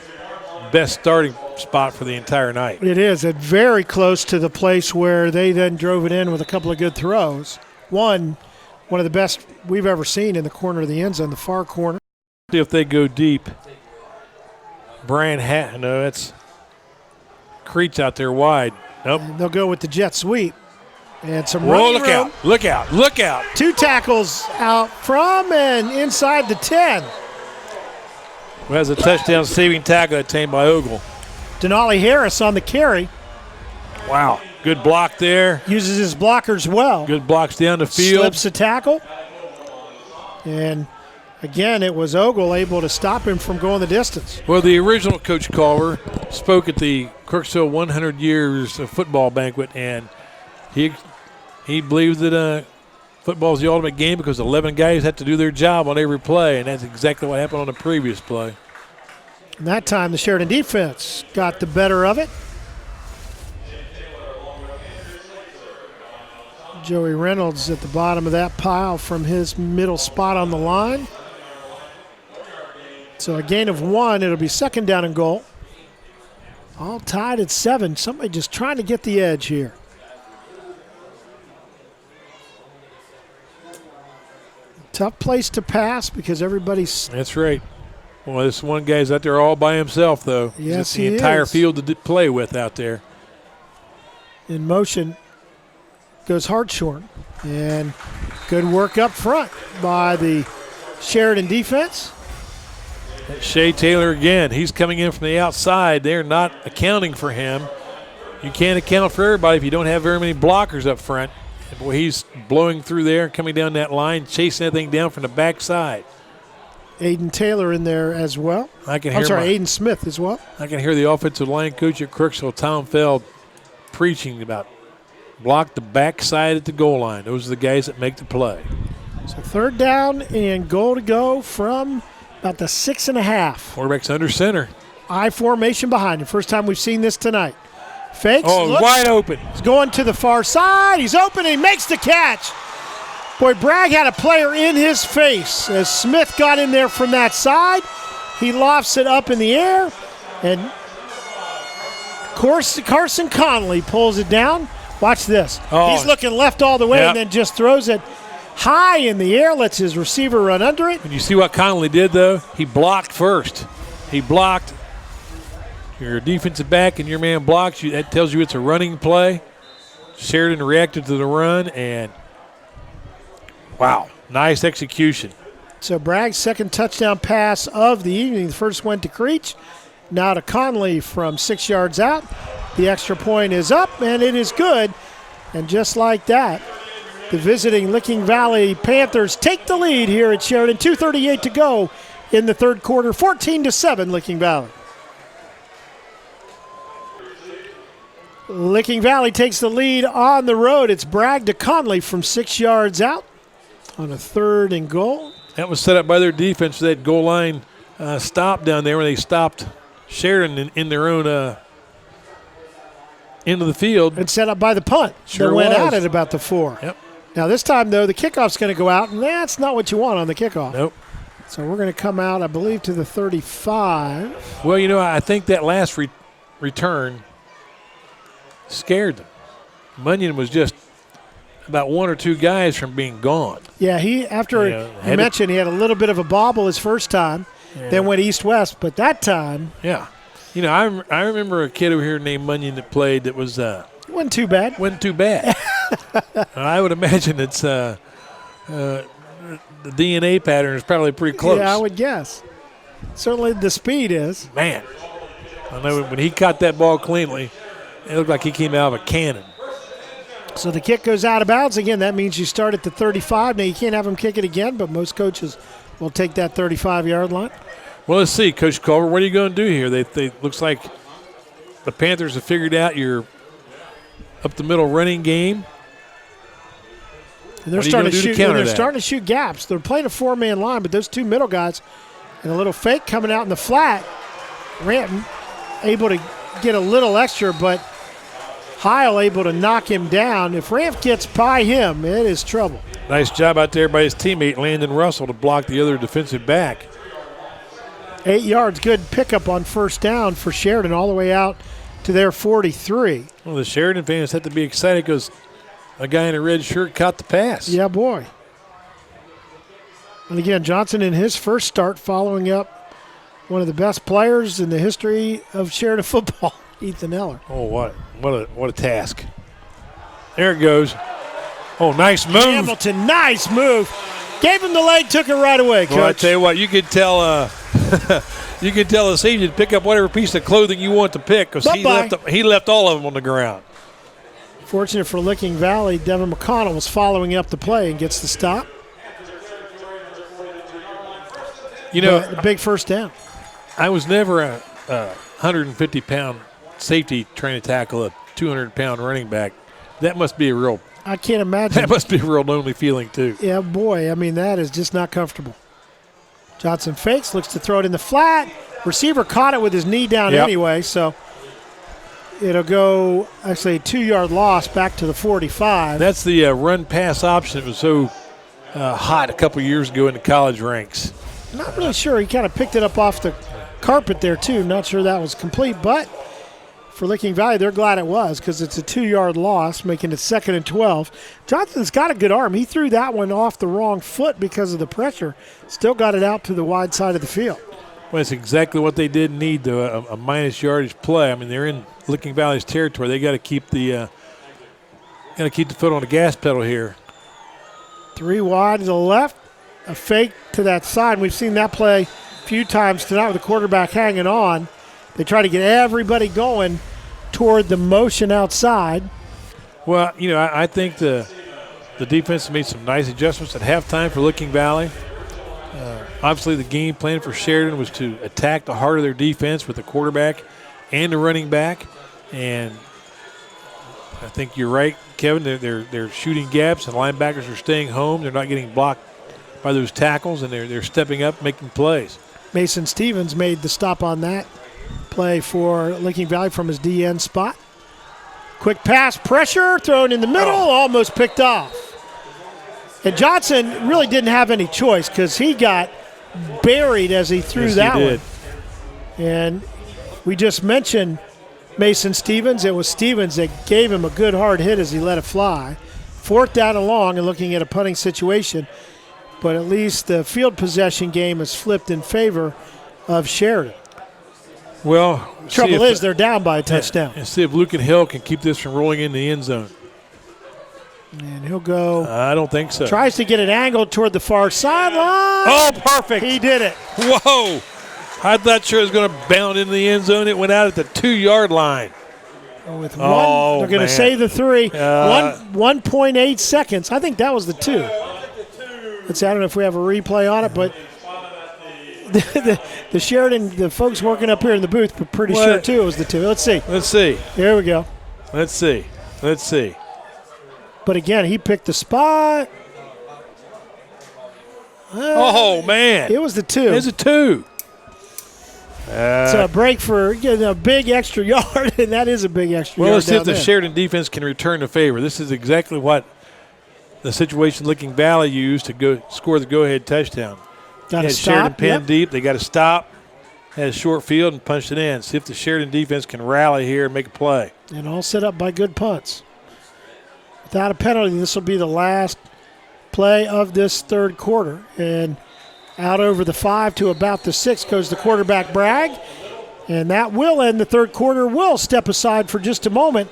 best starting spot for the entire night. It is. It's very close to the place where they then drove it in with a couple of good throws. One of the best we've ever seen in the corner of the end zone, the far corner. If they go deep, it's Creech out there wide. Nope. And they'll go with the jet sweep. And some room. Look out. 2 tackles out from and inside the 10. Who has a touchdown saving tackle attained by Ogle. Denali Harris on the carry. Wow. Good block there. Uses his blockers well. Good blocks down the field. Slips a tackle. And again, it was Ogle able to stop him from going the distance. Well, the original Coach Culver spoke at the Crooksville 100 Years of Football Banquet, and he believes that football is the ultimate game because 11 guys have to do their job on every play, and that's exactly what happened on the previous play. And that time the Sheridan defense got the better of it. Joey Reynolds at the bottom of that pile from his middle spot on the line. So a gain of 1, it'll be second down and goal. All tied at 7. Somebody just trying to get the edge here. Tough place to pass because everybody's. That's right. Well, this one guy's out there all by himself, though. Yes, he is. The entire field to play with out there. In motion goes Hartshorn. And good work up front by the Sheridan defense. Shea Taylor again. He's coming in from the outside. They're not accounting for him. You can't account for everybody if you don't have very many blockers up front. And boy, he's blowing through there, coming down that line, chasing that thing down from the backside. Aiden Taylor in there as well. Aiden Smith as well. I can hear the offensive line coach at Crooksville, Tom Feld, preaching about block the backside at the goal line. Those are the guys that make the play. So third down and goal to go from about the 6.5. Quarterback's under center. I formation behind him. First time we've seen this tonight. Fakes. Oh, wide open. He's going to the far side. He's open and he makes the catch. Boy, Bragg had a player in his face as Smith got in there from that side. He lofts it up in the air, and Carson Connolly pulls it down. Watch this. Oh. He's looking left all the way and then just throws it high in the air, lets his receiver run under it. And you see what Connolly did, though? He blocked first. He blocked. Your defensive back and your man blocks you. That tells you it's a running play. Sheridan reacted to the run, and wow, nice execution. So Bragg's second touchdown pass of the evening. The first went to Creech. Now to Conley from 6 yards out. The extra point is up, and it is good. And just like that, the visiting Licking Valley Panthers take the lead here at Sheridan. 2:38 to go in the third quarter. 14-7 Licking Valley. Licking Valley takes the lead on the road. It's Bragg to Conley from 6 yards out on a third and goal. That was set up by their defense. That goal line stop down there where they stopped Sheridan in their own end of the field. And set up by the punt. Sure that went was. out at about the 4. Yep. Now this time, though, the kickoff's going to go out, and that's not what you want on the kickoff. Nope. So we're going to come out, I believe, to the 35. Well, you know, I think that last return scared them. Munyon was just about 1 or 2 guys from being gone. Yeah, he mentioned he had a little bit of a bobble his first time, then went east-west, but that time. Yeah. You know, I remember a kid over here named Munyon that played that was wasn't too bad. Wasn't too bad. I would imagine it's the DNA pattern is probably pretty close. Yeah, I would guess. Certainly the speed is. Man, I know when he caught that ball cleanly, it looked like he came out of a cannon. So the kick goes out of bounds. Again, that means you start at the 35. Now, you can't have him kick it again, but most coaches will take that 35-yard line. Well, let's see, Coach Culver, what are you going to do here? They looks like the Panthers have figured out your up-the-middle running game. And they're starting to shoot. They're starting to shoot gaps. They're playing a 4-man line, but those two middle guys and a little fake coming out in the flat. Ranton able to get a little extra, but Heil able to knock him down. If Ramp gets by him, it is trouble. Nice job out there by his teammate, Landon Russell, to block the other defensive back. 8 yards, good pickup on first down for Sheridan all the way out to their 43. Well, the Sheridan fans have to be excited because a guy in a red shirt caught the pass. Yeah, boy. And again, Johnson in his first start following up one of the best players in the history of Sheridan football, Ethan Eller. Oh, what a task. There it goes. Oh, nice move. Hamilton, nice move. Gave him the leg, took it right away, Coach. Well, I tell you what, you could tell you could tell the senior to pick up whatever piece of clothing you want to pick because he left all of them on the ground. Fortunate for Licking Valley, Devin McConnell was following up the play and gets the stop. You know, the big first down. I was never a 150-pound safety trying to tackle a 200-pound running back. That must be a real. I can't imagine. That must be a real lonely feeling too. Yeah, boy. I mean, that is just not comfortable. Johnson fakes, looks to throw it in the flat. Receiver caught it with his knee down anyway, so it'll go actually a 2-yard loss back to the 45. That's the run-pass option that was so hot a couple years ago in the college ranks. Not really sure. He kind of picked it up off the carpet there, too. Not sure that was complete, but for Licking Valley, they're glad it was because it's a 2-yard loss, making it 2nd and 12. Johnson's got a good arm. He threw that one off the wrong foot because of the pressure. Still got it out to the wide side of the field. Well, it's exactly what they did need, though, a minus yardage play. I mean, they're in Licking Valley's territory. They got to keep the foot on the gas pedal here. 3 wide to the left, a fake to that side. We've seen that play a few times tonight with the quarterback hanging on. They try to get everybody going toward the motion outside. Well, you know, I think the defense made some nice adjustments at halftime for Licking Valley. Obviously, the game plan for Sheridan was to attack the heart of their defense with the quarterback and the running back. And I think you're right, Kevin. They're shooting gaps, and linebackers are staying home. They're not getting blocked by those tackles, and they're stepping up, making plays. Mason Stevens made the stop on that play for Licking Valley from his DN spot. Quick pass, pressure, thrown in the middle, almost picked off. And Johnson really didn't have any choice because he got buried as he threw that one. And we just mentioned Mason Stevens. It was Stevens that gave him a good hard hit as he let it fly. 4th down and long and looking at a punting situation. But at least the field possession game is flipped in favor of Sheridan. Well, trouble is they're down by a touchdown. And see if Lucan Hill can keep this from rolling in the end zone. And he'll go. I don't think so. Tries to get it angled toward the far sideline. Oh, perfect. He did it. Whoa. I thought sure it was going to bound into the end zone. It went out at the 2-yard line. With one, they're going to say the 3. 1.8 seconds. I think that was the 2. I don't know if we have a replay on it, but the Sheridan, the folks working up here in the booth, were pretty sure, too, it was the 2. Let's see. Here we go. Let's see. But again, he picked the spot. Oh, man. It was the 2. It was a 2. So a break for a big extra yard, and that is a big extra yard. Well, let's see if the Sheridan defense can return the favor. This is exactly what the situation Licking Valley used to go score the go-ahead touchdown. Got to stop. Sheridan pinned deep. They got to stop. Had a short field and punched it in. See if the Sheridan defense can rally here and make a play. And all set up by good punts. Without a penalty, this will be the last play of this third quarter. And out over the 5 to about the 6 goes the quarterback Bragg. And that will end the third quarter. We'll step aside for just a moment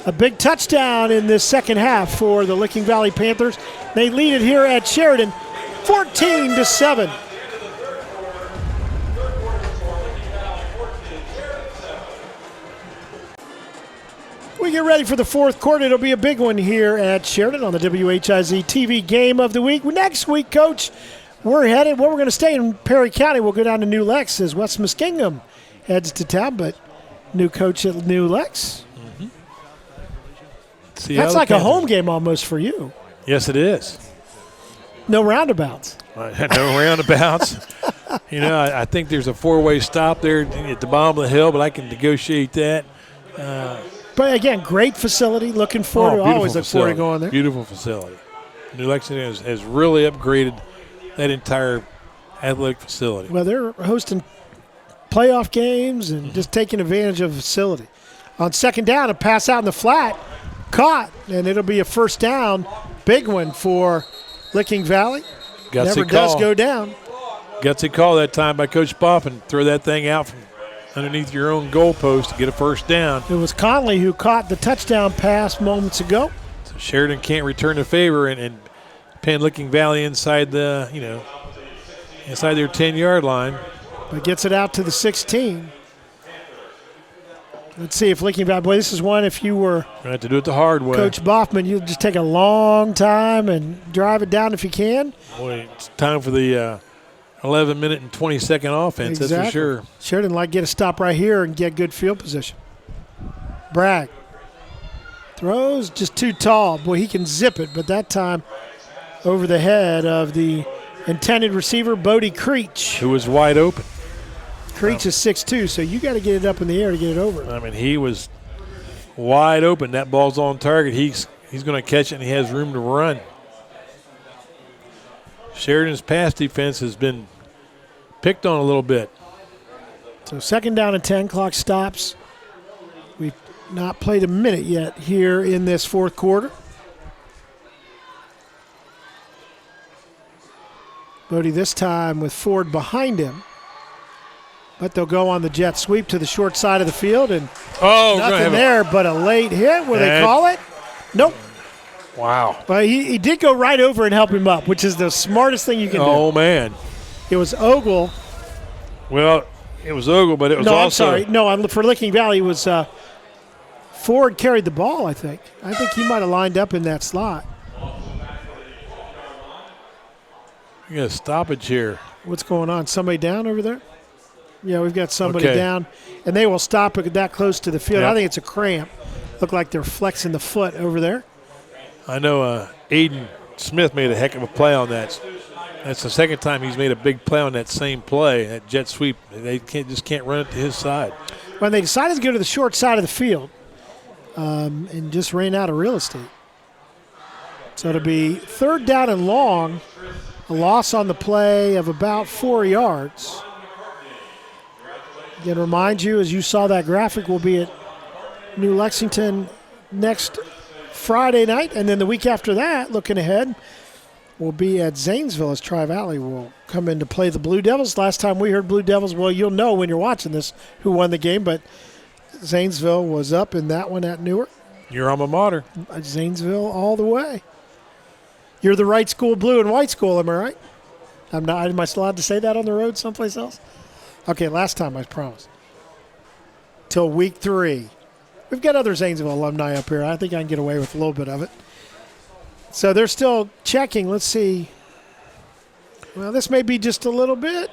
A big touchdown in this second half for the Licking Valley Panthers. They lead it here at Sheridan, 14-7. We get ready for the fourth quarter. It'll be a big one here at Sheridan on the WHIZ-TV Game of the Week. Next week, Coach, we're going to stay in Perry County. We'll go down to New Lex as West Muskingum heads to town, but new coach at New Lex. That's like a home game almost for you. Yes, it is. No roundabouts. No roundabouts. I think there's a four-way stop there at the bottom of the hill, but I can negotiate that. But, again, great facility. Looking forward to always look forward to going there. Beautiful facility. New Lexington has really upgraded that entire athletic facility. Well, they're hosting playoff games and just taking advantage of the facility. On second down, a pass out in the flat. Caught, and it'll be a first down. Big one for Licking Valley. Gutsy Never call. does go down. Gutsy call that time by Coach Boffin. Throw that thing out from underneath your own goalpost to get a first down. It was Conley who caught the touchdown pass moments ago. So Sheridan can't return the favor and pin Licking Valley inside the, inside their 10-yard line. But gets it out to the 16. Let's see if Licking Valley, boy, this is one if you were Going to have to do it the hard way. Coach Boffman, you'll just take a long time and drive it down if you can. Boy, it's time for the 11-minute and 20-second offense, Exactly. That's for sure. Sheridan like get a stop right here and get good field position. Bragg throws just too tall. Boy, he can zip it, but that time over the head of the intended receiver, Bodie Creech. Who was wide open. Creech is 6'2", so you got to get it up in the air to get it over. I mean, he was wide open. That ball's on target. He's going to catch it, and he has room to run. Sheridan's pass defense has been picked on a little bit. So second down and 10, clock stops. We've not played a minute yet here in this fourth quarter. Bodie this time with Ford behind him. But they'll go on the jet sweep to the short side of the field, and nothing there but a late hit. Will they call it? Nope. Wow. But he did go right over and help him up, which is the smartest thing you can do. Oh, man. It was Ogle. Well, it was Ogle, but it was also. I'm sorry. No, for Licking Valley, it was Ford carried the ball, I think. I think he might have lined up in that slot. We got a stoppage here. What's going on? Somebody down over there? Yeah, we've got somebody down, and they will stop it that close to the field. Yep. I think it's a cramp. Look like they're flexing the foot over there. I know Aiden Smith made a heck of a play on that. That's the second time he's made a big play on that same play, that jet sweep. They just can't run it to his side. When they decided to go to the short side of the field and just ran out of real estate. So it'll be third down and long, a loss on the play of about 4 yards. Again, remind you, as you saw that graphic, we'll be at New Lexington next Friday night, and then the week after that, looking ahead, we'll be at Zanesville as Tri-Valley will come in to play the Blue Devils. Last time we heard Blue Devils, well, you'll know when you're watching this who won the game, but Zanesville was up in that one at Newark. Your alma mater. Zanesville all the way. You're the right school, blue and white school, am I right? Am I still allowed to say that on the road someplace else? Okay, last time I promised. Till week 3. We've got other Zanesville alumni up here. I think I can get away with a little bit of it. So they're still checking. Let's see. Well, this may be just a little bit.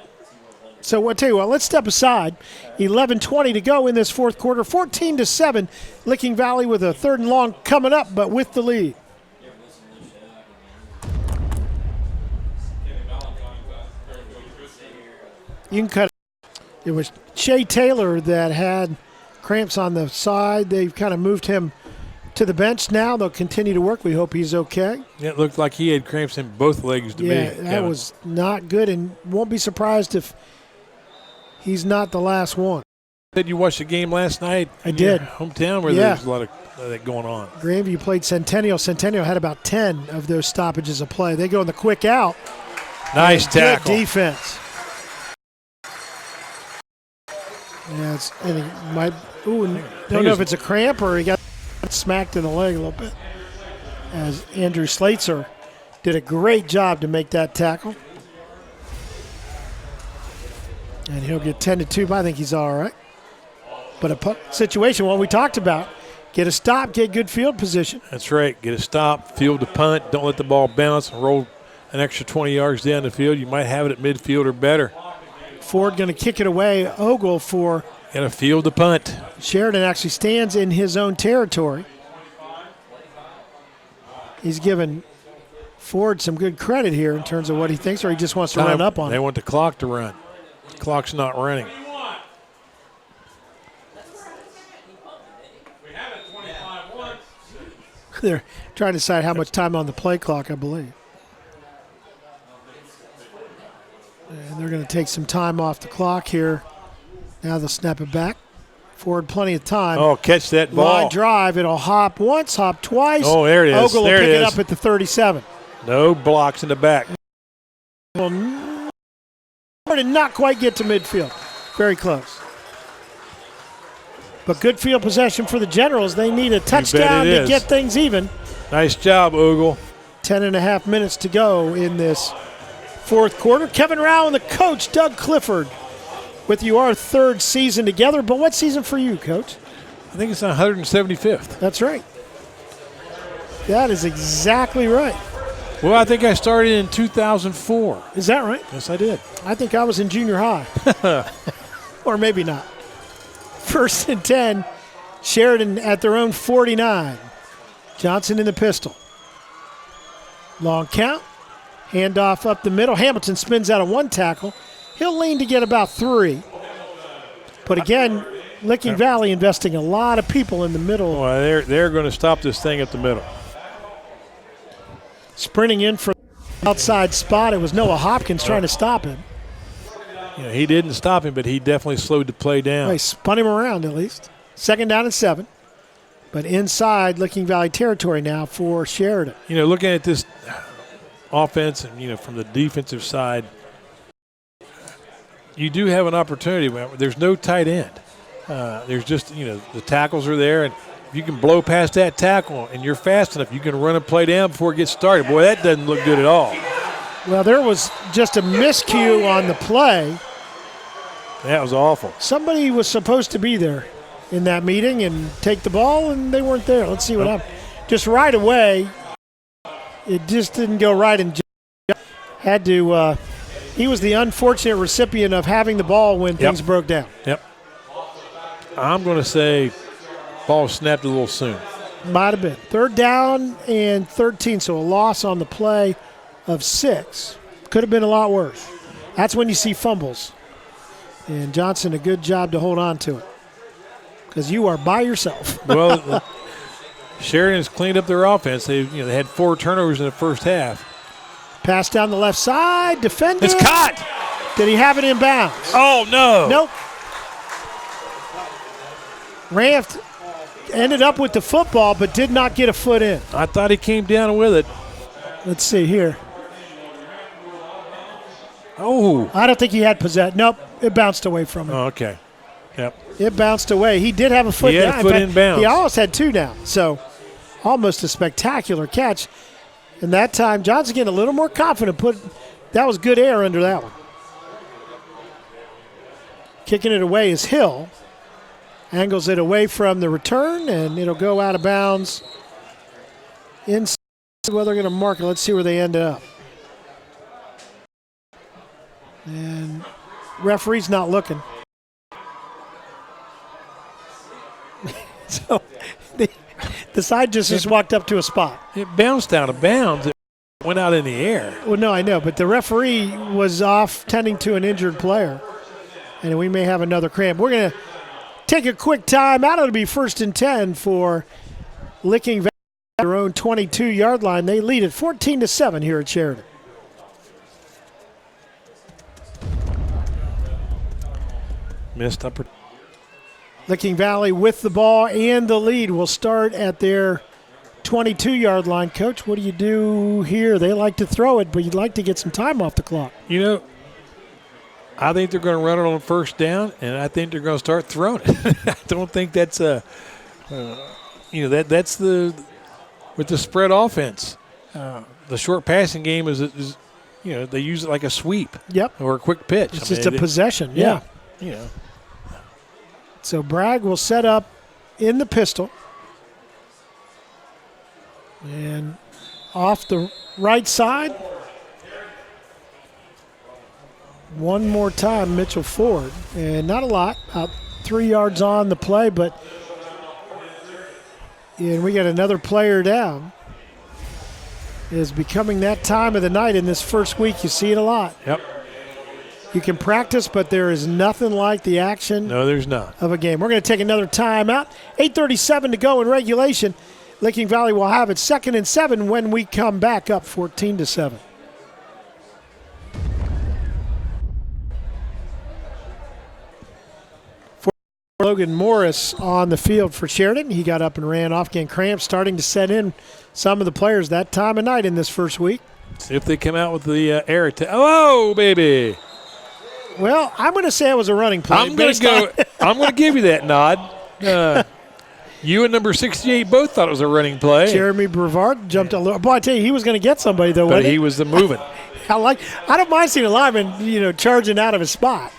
So I'll tell you what, let's step aside. 11:20 to go in this fourth quarter. 14-7. Licking Valley with a third and long coming up, but with the lead. You can cut it. It was Shea Taylor that had cramps on the side. They've kind of moved him to the bench now. They'll continue to work. We hope he's okay. It looked like he had cramps in both legs to me. Yeah, that was not good, and won't be surprised if he's not the last one. Did you watch the game last night? I did. Hometown where there was a lot of that going on. Grandview played Centennial. Centennial had about 10 of those stoppages of play. They go in the quick out. Nice tackle. Good defense. Yeah, don't know if it's a cramp or he got. smacked in the leg a little bit. As Andrew Slater did a great job to make that tackle. And he'll get 10-2, but I think he's all right. But a situation, what we talked about, get a stop, get good field position. That's right. Get a stop, field the punt. Don't let the ball bounce and roll an extra 20 yards down the field. You might have it at midfield or better. Ford going to kick it away. Ogle for Got to field the punt. Sheridan actually stands in his own territory. He's given Ford some good credit here in terms of what he thinks, or he just wants to run up on They it. want the clock to run. The clock's not running. They're trying to decide how much time on the play clock, I believe. And they're going to take some time off the clock here. Now they'll snap it back. Ford, plenty of time. Oh, catch that ball. Line drive. It'll hop once, hop twice. Oh, there it is. Ogle will There pick it it is. up at the 37. No blocks in the back. Well, did not quite get to midfield. Very close. But good field possession for the Generals. They need a touchdown to get things even. Nice job, Ogle. 10.5 minutes to go in this fourth quarter. Kevin Rao and the coach, Doug Clifford, with you our third season together. But what season for you, Coach? I think it's 175th. That's right. That is exactly right. Well, I think I started in 2004. Is that right? Yes, I did. I think I was in junior high. Or maybe not. 1st and 10. Sheridan at their own 49. Johnson in the pistol. Long count. Handoff up the middle. Hamilton spins out of one tackle. He'll lean to get about 3. But again, Licking Valley investing a lot of people in the middle. Well, they're going to stop this thing at the middle. Sprinting in for the outside spot. It was Noah Hopkins trying to stop him. You know, he didn't stop him, but he definitely slowed the play down. They spun him around at least. 2nd down and 7. But inside Licking Valley territory now for Sheridan. You know, looking at this offense and, you know, from the defensive side, you do have an opportunity. There's no tight end. There's just, you know, the tackles are there, and if you can blow past that tackle and you're fast enough, you can run a play down before it gets started. Boy, that doesn't look good at all. Well, there was just a miscue on the play. That was awful. Somebody was supposed to be there in that meeting and take the ball, and they weren't there. Let's see what happened. Just right away, it just didn't go right, and had to he was the unfortunate recipient of having the ball when things broke down. Yep. I'm going to say ball snapped a little soon. Might have been. 3rd down and 13, so a loss on the play of 6. Could have been a lot worse. That's when you see fumbles. And Johnson, a good job to hold on to it because you are by yourself. Well, Sheridan's cleaned up their offense. They had 4 turnovers in the first half. Pass down the left side, defended. It's caught. Did he have it in bounds? Oh, no. Nope. Raft ended up with the football but did not get a foot in. I thought he came down with it. Let's see here. Oh. I don't think he had possession. Nope, it bounced away from him. Oh, okay. Yep. It bounced away. He did have a foot down. He had a foot in bounds. He almost had 2 down, so almost a spectacular catch. And that time, Johnson getting a little more confident. That was good air under that one. Kicking it away is Hill. Angles it away from the return, and it'll go out of bounds. Inside, well, they're going to mark it. Let's see where they end up. And referee's not looking. So the side just walked up to a spot. It bounced out of bounds. It went out in the air. Well, no, I know, but the referee was off tending to an injured player, and we may have another cramp. We're going to take a quick time out. It'll be 1st and 10 for Licking Valley at their own 22-yard line. They lead it 14-7 here at Sheridan. Missed upper. Licking Valley with the ball and the lead will start at their 22-yard line. Coach, what do you do here? They like to throw it, but you'd like to get some time off the clock. You know, I think they're going to run it on 1st down, and I think they're going to start throwing it. I don't think that's that's with the spread offense. The short passing game is they use it like a sweep. Yep. Or a quick pitch. It's just a possession. Yeah. So Bragg will set up in the pistol. And off the right side. One more time, Mitchell Ford. And not a lot, about 3 yards on the play, but and we got another player down. It is becoming that time of the night in this first week. You see it a lot. Yep. You can practice, but there is nothing like the action. No, there's not. Of a game. We're going to take another timeout. 8:37 to go in regulation. Licking Valley will have it 2nd and 7 when we come back up 14-7. Logan Morris on the field for Sheridan. He got up and ran off, getting cramps, starting to set in some of the players that time of night in this first week. See if they come out with the air attack. Oh, baby. Well, I'm going to say it was a running play. I'm going to give you that nod. You and number 68 both thought it was a running play. Jeremy Brevard jumped a little. Boy, I tell you, he was going to get somebody, though, but he was the moving. I don't mind seeing a lineman, charging out of his spot.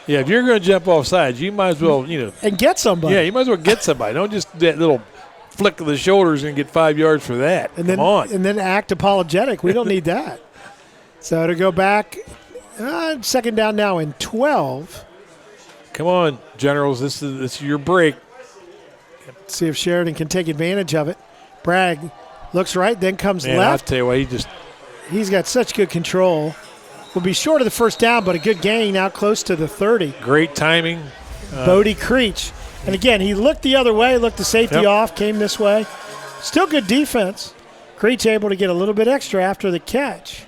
Yeah, if you're going to jump off sides, you might as well, And get somebody. Yeah, you might as well get somebody. Don't just that little flick of the shoulders and get 5 yards for that. And then, Come on. And then act apologetic. We don't need that. So to go back, 2nd down now in 12. Come on, Generals. This is your break. See if Sheridan can take advantage of it. Bragg looks right, then comes Man, left. I'll tell you what, he's got such good control. Will be short of the first down, but a good gain out close to the 30. Great timing. Bodie Creech. And again, he looked the other way, looked the safety off, came this way. Still good defense. Creech able to get a little bit extra after the catch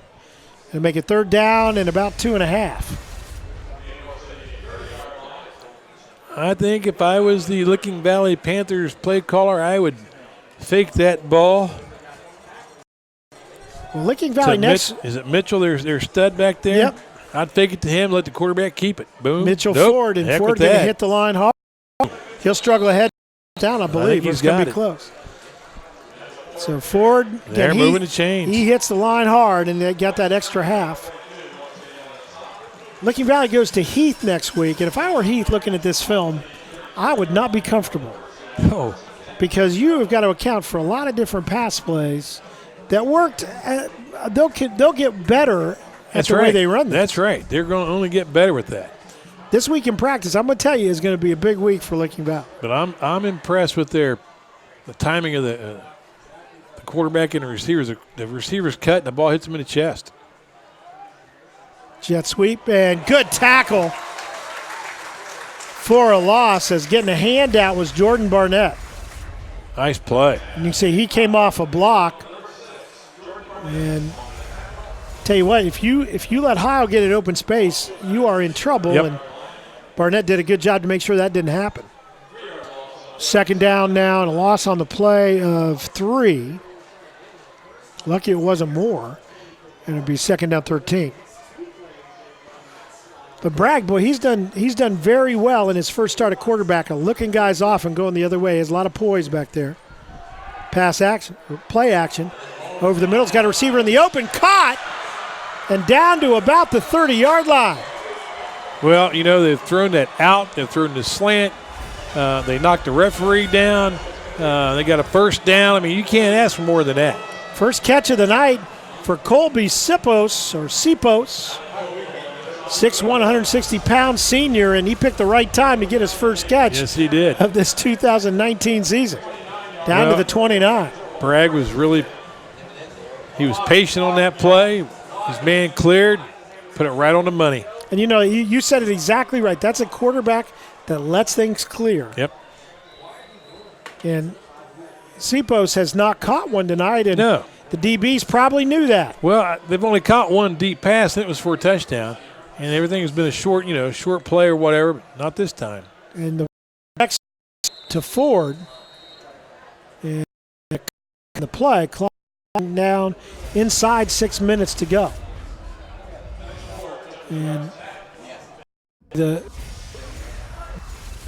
and make it 3rd down and about 2.5. I think if I was the Licking Valley Panthers play caller, I would fake that ball. Well, Licking Valley next. Is it Mitchell? Their stud back there? Yep. I'd fake it to him, let the quarterback keep it. Boom. Mitchell Ford, and Ford going to hit the line hard. He'll struggle ahead down, I believe. It's going to be close. So Ford, they're moving to change. He hits the line hard, and they got that extra half. Licking Valley goes to Heath next week, and if I were Heath looking at this film, I would not be comfortable. No. Because you have got to account for a lot of different pass plays that worked. They'll get better at the way they run this. That's right. They're going to only get better with that. This week in practice, I'm going to tell you, is going to be a big week for Licking Valley. But I'm impressed with the timing of the quarterback and the receivers. The receivers cut and the ball hits him in the chest. Jet sweep and good tackle for a loss, as getting a handout was Jordan Barnett. Nice play. And you can see he came off a block. And tell you what, if you let Heil get an open space, you are in trouble. Yep. And Barnett did a good job to make sure that didn't happen. 2nd down now and a loss on the play of 3. Lucky it wasn't more. And it'd be 2nd down 13. But Bragg, boy, he's done very well in his first start at quarterback, looking guys off and going the other way. He has a lot of poise back there. Pass action, play action. Over the middle, he's got a receiver in the open, caught, and down to about the 30-yard line. Well, they've thrown that out. They've thrown the slant. They knocked the referee down. They got a 1st down. I mean, you can't ask for more than that. First catch of the night for Colby Sipos, 6'1", 160-pound senior, and he picked the right time to get his first catch. Yes, he did. Of this 2019 season. Down to the 29. Bragg was he was patient on that play. His man cleared, put it right on the money. And you said it exactly right. That's a quarterback that lets things clear. Yep. And Sipos has not caught one tonight, and no. The DBs probably knew that. Well, they've only caught one deep pass, and it was for a touchdown. And everything has been a short play or whatever, but not this time. And the next to Ford, and the play, clocking down inside 6 minutes to go. And the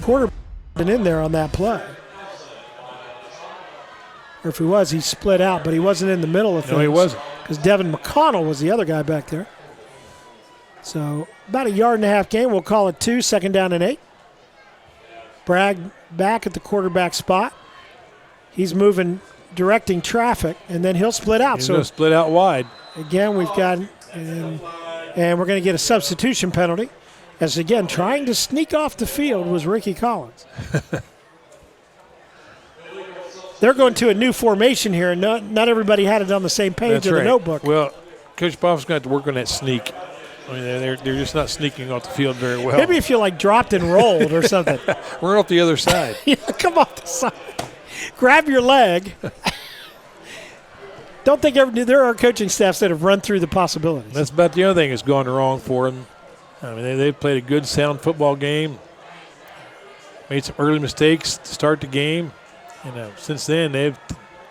quarterback been in there on that play. Or if he was, he split out, but he wasn't in the middle of things. No, he wasn't. Because Devin McConnell was the other guy back there. So about a yard and a half gain. We'll call it 2, 2nd down and 8. Bragg back at the quarterback spot. He's moving, directing traffic, and then he'll split out. He's going to split out wide. Again, we've got, and we're going to get a substitution penalty. As again, trying to sneak off the field was Ricky Collins. They're going to a new formation here, and not everybody had it on the same page of the notebook. Well, Coach Boff's going to have to work on that sneak. I mean, they're just not sneaking off the field very well. Maybe if you dropped and rolled or something. We're off the other side. Yeah, come off the side. Grab your leg. Don't think there are coaching staffs that have run through the possibilities. That's about the other thing that's gone wrong for them. I mean, they've played a good, sound football game. Made some early mistakes to start the game. Since then, they've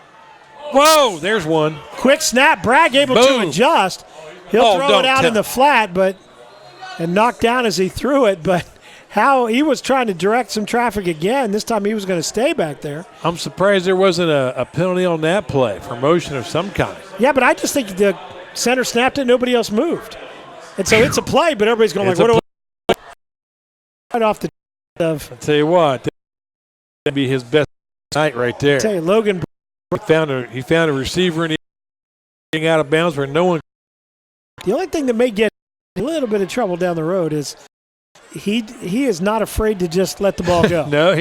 – whoa, there's one. Quick snap. Bragg able to adjust. He'll throw it out in the flat, and knocked down as he threw it. But how he was trying to direct some traffic again. This time he was going to stay back there. I'm surprised there wasn't a penalty on that play for motion of some kind. Yeah, but I just think the center snapped it, nobody else moved. And so it's a play, but everybody's going what do I – right off the of. I'll tell you what, that'd be his best night right there. I'll tell you, Logan he found a receiver and he out of bounds where no one. The only thing that may get a little bit of trouble down the road is he is not afraid to just let the ball go. No,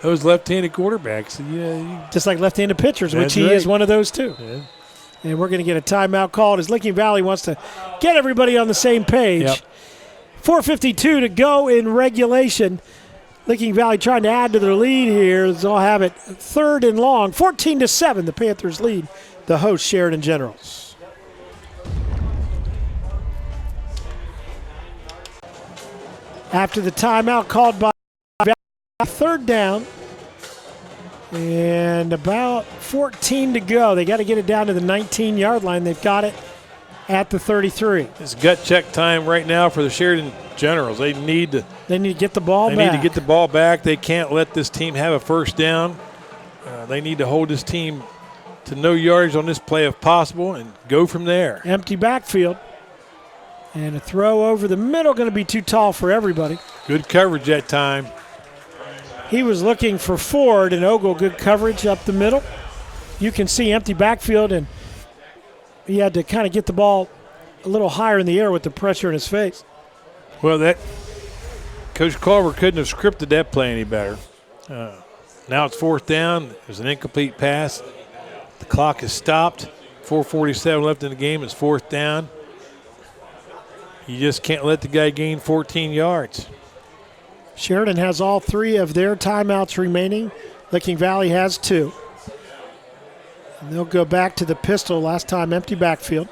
those left-handed quarterbacks. Yeah, just like left-handed pitchers, which he is one of those too. Yeah. And we're going to get a timeout called as Licking Valley wants to get everybody on the same page. Yep. 4:52 to go in regulation. Licking Valley trying to add to their lead here. They'll have it 3rd and long. 14-7, the Panthers lead the host Sheridan Generals. After the timeout called by 3rd down and about 14 to go. They got to get it down to the 19-yard line. They've got it at the 33. It's gut check time right now for the Sheridan Generals. They need to get the ball back. They need to get the ball back. They can't let this team have a first down. They need to hold this team to no yardage on this play if possible and go from there. Empty backfield. And a throw over the middle going to be too tall for everybody. Good coverage that time. He was looking for Ford, and Ogle good coverage up the middle. You can see empty backfield, and he had to kind of get the ball a little higher in the air with the pressure in his face. Well, Coach Culver couldn't have scripted that play any better. Now it's 4th down. There's an incomplete pass. The clock is stopped. 4:47 left in the game. It's 4th down. You just can't let the guy gain 14 yards. Sheridan has all 3 of their timeouts remaining. Licking Valley has 2. And they'll go back to the pistol. Last time empty backfield.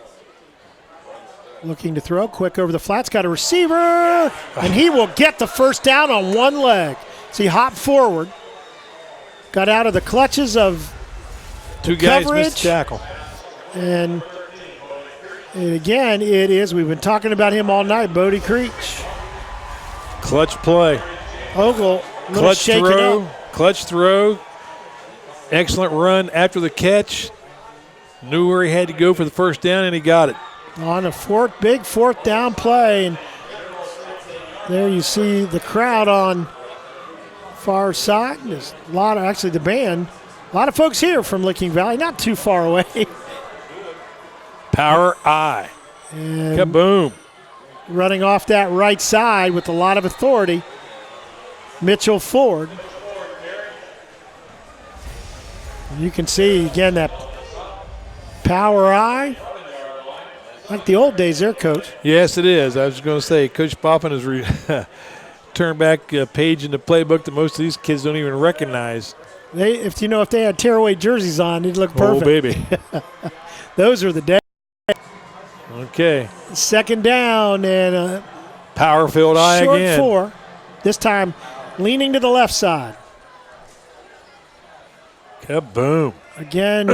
Looking to throw. Quick over the flats. Got a receiver. And he will get the first down on one leg. So he hopped forward. Got out of the clutches of 2 guys missed tackle. And again, it is. We've been talking about him all night. Bodie Creech. Clutch play. Ogle, clutch throw. Excellent run after the catch. Knew where he had to go for the first down, and he got it. On a big 4th down play. And there you see the crowd on far side. There's a lot of, actually the band, a lot of folks here from Licking Valley, not too far away. Power I. And kaboom. Running off that right side with a lot of authority, Mitchell Ford. And you can see, again, that power I. Like the old days there, Coach. Yes, it is. I was going to say, Coach Poppin has turned back a page in the playbook that most of these kids don't even recognize. If they had tearaway jerseys on, it'd look perfect. Oh, baby. Those are the days. Okay. 2nd down and power field I again. Short 4. This time leaning to the left side. Kaboom. Again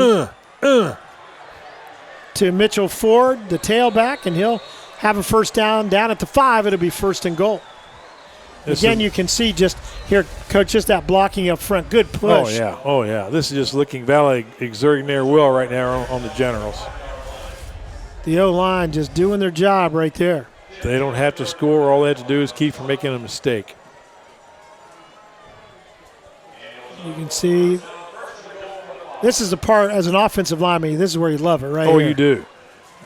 to Mitchell Ford, the tailback, and he'll have a first down at the 5. It'll be 1st and goal. Again, you can see just here, Coach, just that blocking up front. Good push. Oh, yeah. This is just Licking Valley exerting their will right now on the Generals. The O-line just doing their job right there. They don't have to score. All they have to do is keep from making a mistake. You can see this is the part, as an offensive lineman, this is where you love it, right? Oh, here. you do.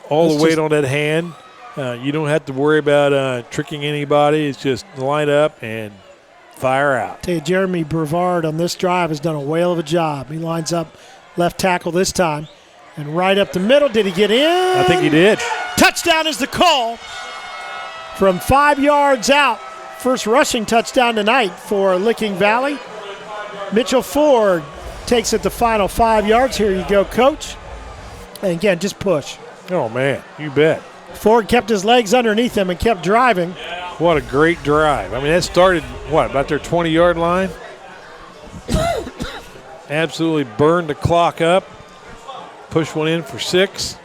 All the weight on that hand. You don't have to worry about tricking anybody. It's just line up and fire out. Tell you, Jeremy Brevard on this drive has done a whale of a job. He lines up left tackle this time. And right up the middle, did he get in? I think he did. Touchdown is the call from 5 yards out. First rushing touchdown tonight for Licking Valley. Mitchell Ford takes it the final 5 yards. Here you go, Coach. And again, just push. Oh, man, you bet. Ford kept his legs underneath him and kept driving. What a great drive. I mean, that started, about their 20-yard line? Absolutely burned the clock up. Push one in for 6.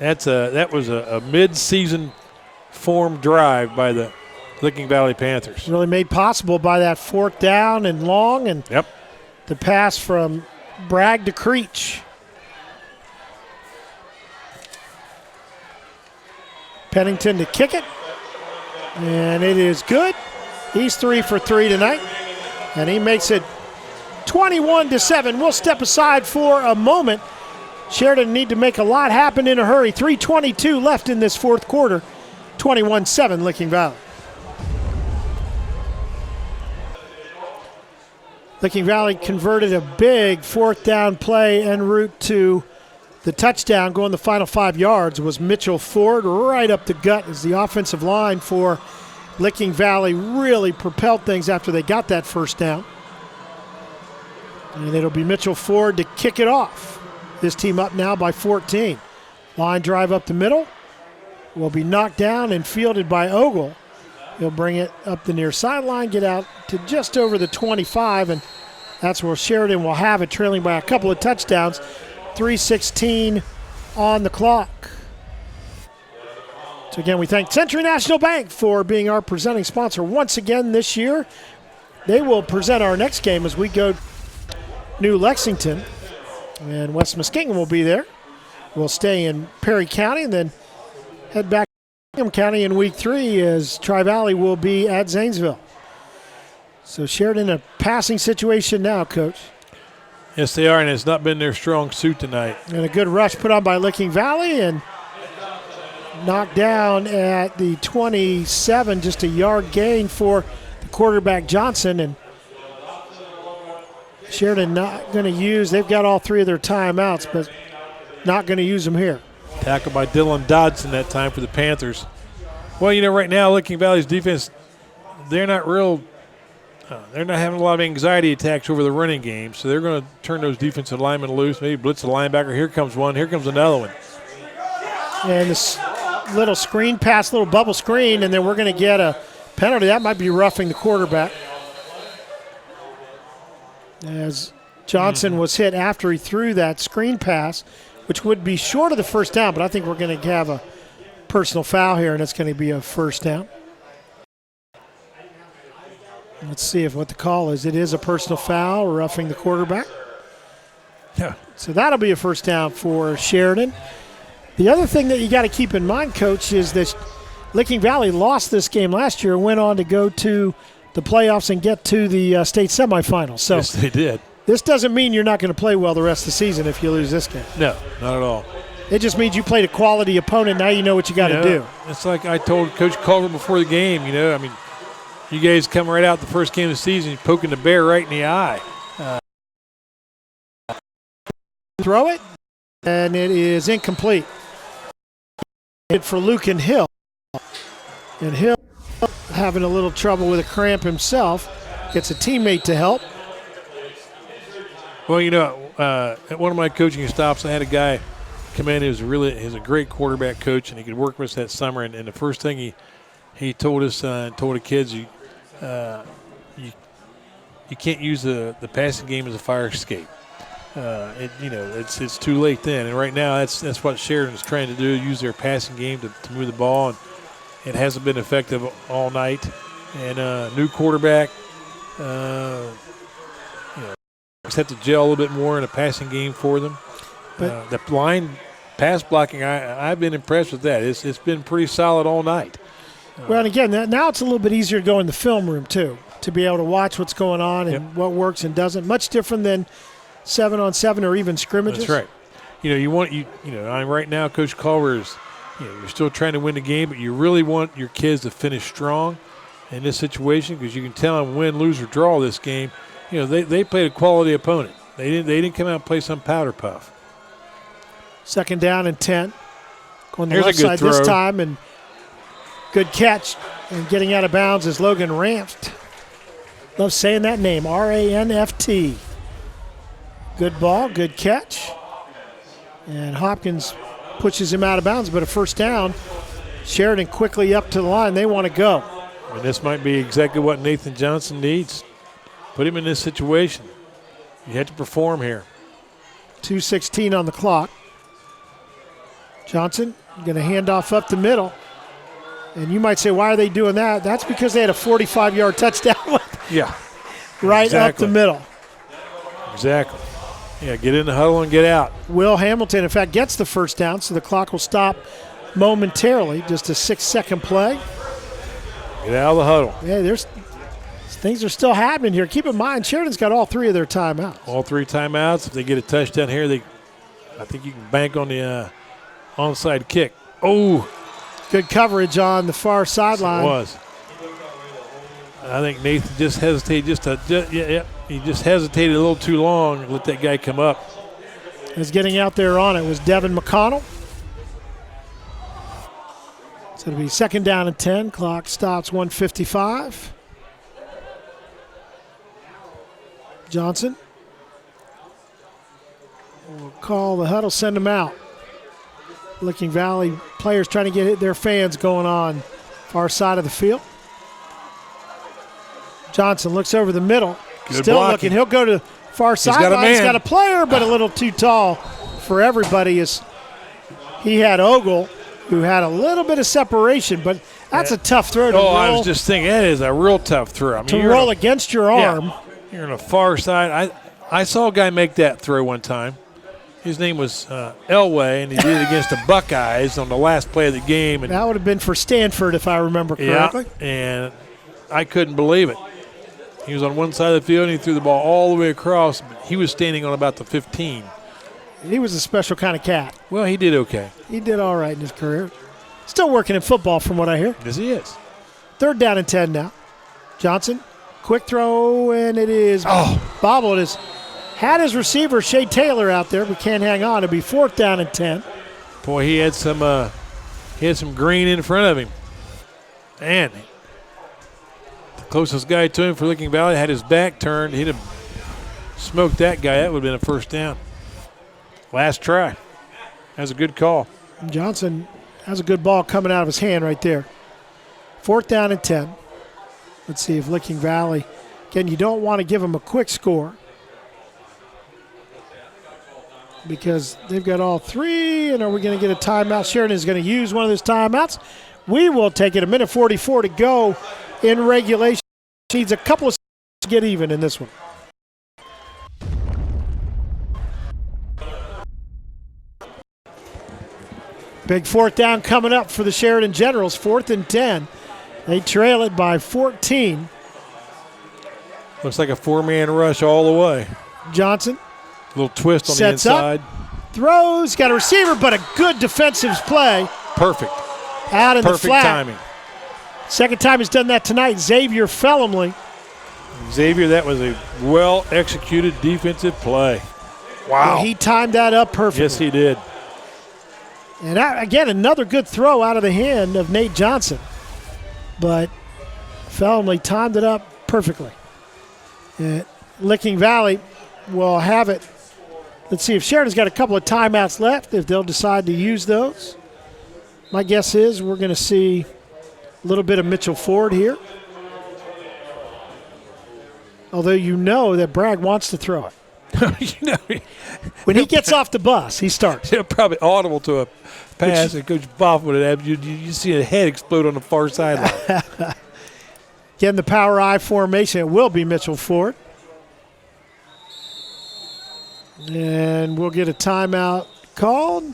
That was a mid-season form drive by the Licking Valley Panthers. Really made possible by that fourth down and long, and the pass from Bragg to Creech. Pennington to kick it, and it is good. He's 3 for 3 tonight, and he makes it 21-7. We'll step aside for a moment. Sheridan need to make a lot happen in a hurry. 3:22 left in this fourth quarter. 21-7 Licking Valley. Licking Valley converted a big fourth down play en route to the touchdown. Going the final 5 yards was Mitchell Ford right up the gut as the offensive line for Licking Valley really propelled things after they got that first down. And it'll be Mitchell Ford to kick it off. This team up now by 14. Line drive up the middle. Will be knocked down and fielded by Ogle. He'll bring it up the near sideline, get out to just over the 25, and that's where Sheridan will have it, trailing by a couple of touchdowns. 3:16 on the clock. So again, we thank Century National Bank for being our presenting sponsor once again this year. They will present our next game as we go New Lexington, and West Muskegon will be there. We'll stay in Perry County and then head back to Ingham County in week 3 as Tri-Valley will be at Zanesville. So Sheridan in a passing situation now, Coach. Yes, they are, and it's not been their strong suit tonight. And a good rush put on by Licking Valley and knocked down at the 27, just a yard gain for the quarterback Johnson. And Sheridan not going to use, they've got all 3 of their timeouts, but not going to use them here. Tackled by Dylan Dodson that time for the Panthers. Well, right now Licking Valley's defense, they're not having a lot of anxiety attacks over the running game, so they're going to turn those defensive linemen loose, maybe blitz the linebacker. Here comes one. Here comes another one. And this little screen pass, little bubble screen, and then we're going to get a penalty. That might be roughing the quarterback. As Johnson was hit after he threw that screen pass, which would be short of the first down, but I think we're going to have a personal foul here, and it's going to be a first down. Let's see what the call is. It is a personal foul, roughing the quarterback. Yeah. So that'll be a first down for Sheridan. The other thing that you got to keep in mind, Coach, is that Licking Valley lost this game last year and went on to go to the playoffs and get to the state semifinals. So yes, they did. This doesn't mean you're not going to play well the rest of the season if you lose this game. No, not at all. It just means you played a quality opponent. Now you know what you got to do. It's like I told Coach Culver before the game, I mean, you guys come right out the first game of the season, you're poking the bear right in the eye. Throw it, and it is incomplete. It for Luke and Hill. And Hill having a little trouble with a cramp himself. Gets a teammate to help. Well, at one of my coaching stops, I had a guy come in who's he's a great quarterback coach, and he could work with us that summer. And the first thing he told us, told the kids, you can't use the passing game as a fire escape. It's too late then. And right now, that's what Sheridan's trying to do: use their passing game to move the ball. And It hasn't been effective all night. And new quarterback, just have to gel a little bit more in a passing game for them. But the line pass blocking, I've been impressed with that. It's been pretty solid all night. Well, and again, now it's a little bit easier to go in the film room too, to be able to watch what's going on and what works and doesn't. Much different than 7-on-7 or even scrimmages. That's right. Right now, Coach Culver is, you're still trying to win the game, but you really want your kids to finish strong in this situation because you can tell them win, lose, or draw this game. They played a quality opponent. They didn't come out and play some powder puff. 2nd down and 10. Going the Here's left a good side throw. this time, and good catch. And getting out of bounds is Logan Ranft. Love saying that name, R-A-N-F-T. Good ball, good catch. And Hopkins pushes him out of bounds, but a first down. Sheridan quickly up to the line. They want to go. And this might be exactly what Nathan Johnson needs. Put him in this situation. You have to perform here. 2:16 on the clock. Johnson going to hand off up the middle. And you might say, why are they doing that? That's because they had a 45-yard touchdown right up the middle. Exactly. Yeah, get in the huddle and get out. Will Hamilton, in fact, gets the first down, so the clock will stop momentarily. Just a 6-second play. Get out of the huddle. Yeah, things are still happening here. Keep in mind, Sheridan's got all 3 of their timeouts. All 3 timeouts. If they get a touchdown here, I think you can bank on the onside kick. Oh, good coverage on the far sideline. It was. I think Nathan just hesitated He just hesitated a little too long and let that guy come up. As getting out there on it was Devin McConnell. So it'll be 2nd down and 10. Clock stops 1:55. Johnson will call the huddle, send them out. Licking Valley players trying to get their fans going on far side of the field. Johnson looks over the middle. Good Still blocking. looking. He'll go to far sideline. He's got a player, but a little too tall for everybody. As he had Ogle, who had a little bit of separation, but that's a tough throw to roll. I was just thinking, that is a real tough throw. I mean, to roll against your arm. You're on the far side. I saw a guy make that throw one time. His name was Elway, and he did it against the Buckeyes on the last play of the game. And that would have been for Stanford, if I remember correctly. Yeah, and I couldn't believe it. He was on one side of the field, and he threw the ball all the way across. But he was standing on about the 15. He was a special kind of cat. Well, he did okay. He did all right in his career. Still working in football, from what I hear. Yes, he is. 3rd down and 10 now. Johnson, quick throw, and it is bobbled. It had his receiver, Shea Taylor, out there, but can't hang on. It'll be 4th down and 10. Boy, he had some green in front of him. And the closest guy to him for Licking Valley had his back turned. He'd have smoked that guy. That would have been a first down. Last try. That's a good call. Johnson has a good ball coming out of his hand right there. 4th down and 10. Let's see if Licking Valley, again, you don't want to give them a quick score because they've got all 3, and are we going to get a timeout? Sheridan is going to use one of those timeouts. We will take it. 1:44 to go in regulation. Needs a couple of to get even in this one. Big 4th down coming up for the Sheridan Generals. 4th and 10. They trail it by 14. Looks like a 4-man rush all the way. Johnson. A little twist on the inside. Throws, got a receiver, but a good defensive play. Perfect. Out in the flat. Perfect timing. Second time he's done that tonight. Xavier Fellamley. Xavier, that was a well-executed defensive play. Wow. He timed that up perfectly. Yes, he did. And again, another good throw out of the hand of Nate Johnson. But Fellamley timed it up perfectly. Licking Valley will have it. Let's see if Sheridan's got a couple of timeouts left, if they'll decide to use those. My guess is we're going to see a little bit of Mitchell Ford here. Although you know that Bragg wants to throw it. When he gets off the bus, he starts. He'll probably audible to a pass, and Coach Boff would have you see a head explode on the far sideline. Again, the power I formation. It will be Mitchell Ford. And we'll get a timeout called.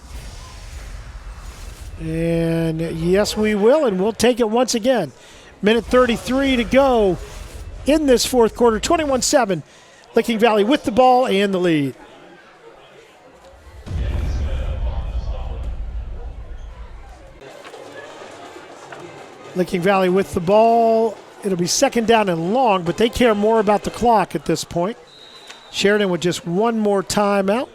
And yes, we will, and we'll take it once again. Minute 33 to go in this fourth quarter. 21-7. Licking Valley with the ball and the lead. Licking Valley with the ball. It'll be second down and long, but they care more about the clock at this point. Sheridan with just one more timeout.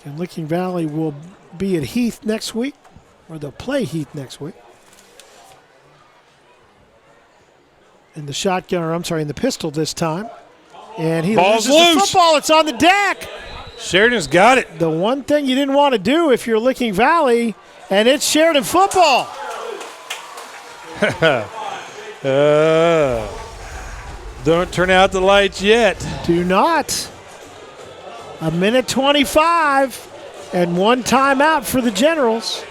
And Licking Valley will be at Heath next week, or they'll play Heath next week. In the shotgun, or I'm sorry, in the pistol this time. And he Ball's loses loose. the football. It's on the deck. Sheridan's got it. The one thing you didn't want to do if you're Licking Valley, and it's Sheridan football. Don't turn out the lights yet. Do not. A minute 25 and one timeout for the Generals.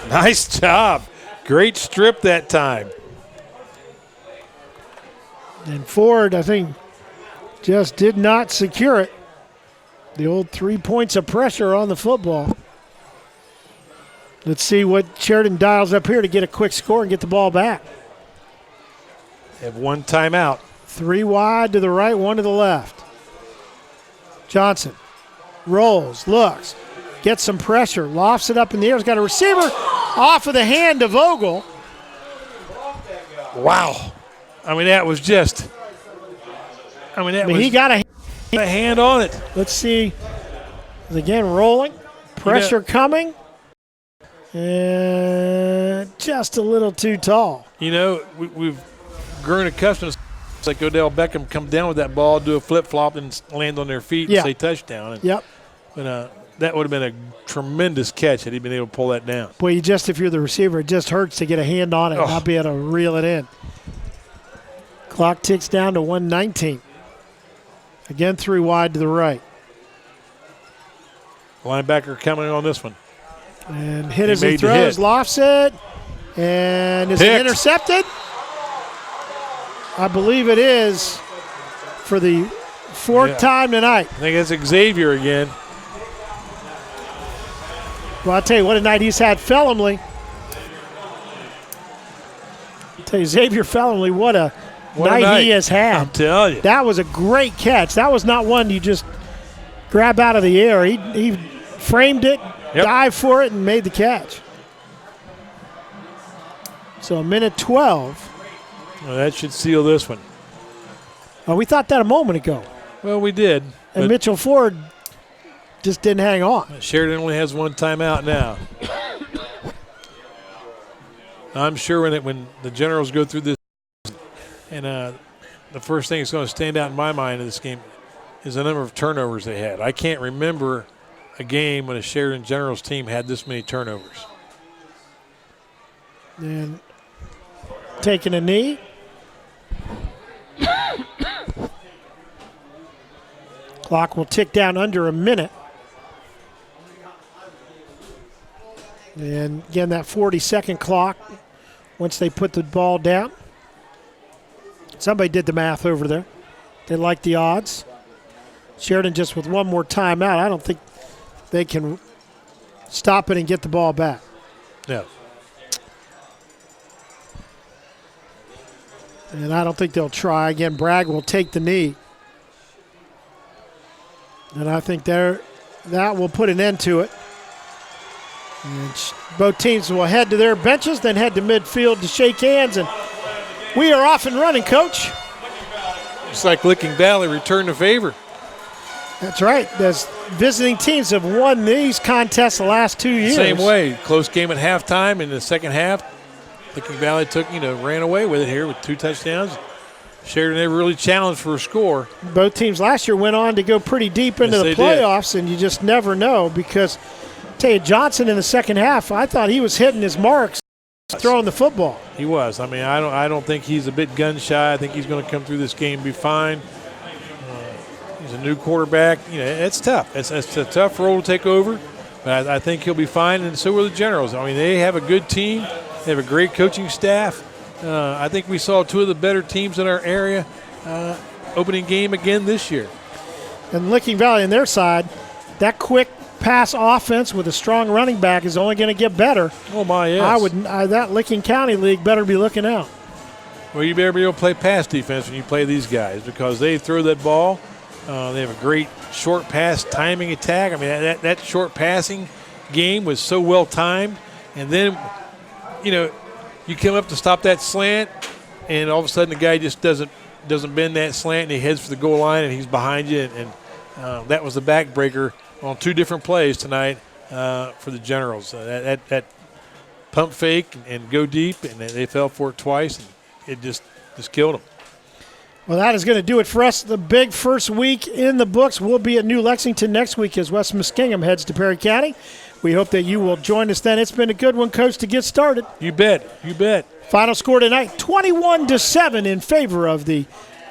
Nice job. Great strip that time. And Ford, I think, just did not secure it. The old 3 points of pressure on the football. Let's see what Sheridan dials up here to get a quick score and get the ball back. They have one timeout. 3 wide to the right, 1 to the left. Johnson rolls, looks, gets some pressure, lofts it up in the air. He's got a receiver off of the hand of Vogel. Wow. I mean, that was just. He got a hand on it. Let's see. Again, rolling. Pressure coming. And just a little too tall. You know, we've grown accustomed to like Odell Beckham come down with that ball, do a flip-flop, and land on their feet and say touchdown. And, yep. But that would have been a tremendous catch had he been able to pull that down. Boy, if you're the receiver, it just hurts to get a hand on it and not be able to reel it in. Clock ticks down to 1:19. Again, 3 wide to the right. Linebacker coming on this one. And hit as he throws, lofts it, and is it intercepted? I believe it is for the fourth time tonight. I think it's Xavier again. Well, I'll tell you what a night he's had. Fellamley. I'll tell you, Xavier Fellamley, what a night he has had. I'm telling you. That was a great catch. That was not one you just grab out of the air. He framed it, dived for it, and made the catch. So a minute 12. Well, that should seal this one. Well, we thought that a moment ago. Well, we did. And Mitchell Ford just didn't hang on. Sheridan only has one timeout now. I'm sure when the Generals go through this, and the first thing that's going to stand out in my mind in this game is the number of turnovers they had. I can't remember a game when a Sheridan Generals team had this many turnovers. And taking a knee. Clock will tick down under a minute. And again, that 40-second clock, once they put the ball down. Somebody did the math over there. They like the odds. Sheridan just with one more timeout. I don't think they can stop it and get the ball back. No. And I don't think they'll try. Again, Bragg will take the knee. And I think that will put an end to it. And both teams will head to their benches, then head to midfield to shake hands. And we are off and running, Coach. It's like Licking Valley returned the favor. That's right. As visiting teams have won these contests the last 2 years. Same way. Close game at halftime. In the second half, Licking Valley ran away with it here with 2 touchdowns. Sheridan never really challenged for a score. Both teams last year went on to go pretty deep into the playoffs, and you just never know because, I tell you, Johnson in the second half, I thought he was hitting his marks. throwing the football. He was. I mean, I don't think he's a bit gun shy. I think he's going to come through this game and be fine. He's a new quarterback. You know, it's tough. It's a tough role to take over, but I think he'll be fine, and so will the Generals. I mean, they have a good team. They have a great coaching staff. I think we saw two of the better teams in our area opening game again this year. And Licking Valley on their side, that quick pass offense with a strong running back is only going to get better. Oh, my, yes. That Licking County League better be looking out. Well, you better be able to play pass defense when you play these guys because they throw that ball. They have a great short pass timing attack. I mean, that short passing game was so well timed. And then, you know, you come up to stop that slant, and all of a sudden the guy just doesn't bend that slant, and he heads for the goal line, and he's behind you. And that was the backbreaker on two different plays tonight for the Generals. That pump fake and go deep, and they fell for it twice, and it just killed them. Well, that is going to do it for us. The big first week in the books. We'll be at New Lexington next week as West Muskingum heads to Perry County. We hope that you will join us then. It's been a good one, Coach, to get started. You bet. You bet. Final score tonight, 21-7 in favor of the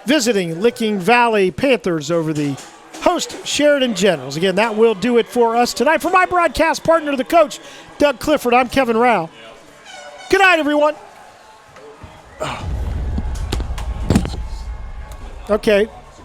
visiting Licking Valley Panthers over the host Sheridan Generals. Again, that will do it for us tonight. For my broadcast partner, the coach, Doug Clifford, I'm Kevin Rouch. Good night, everyone. Okay.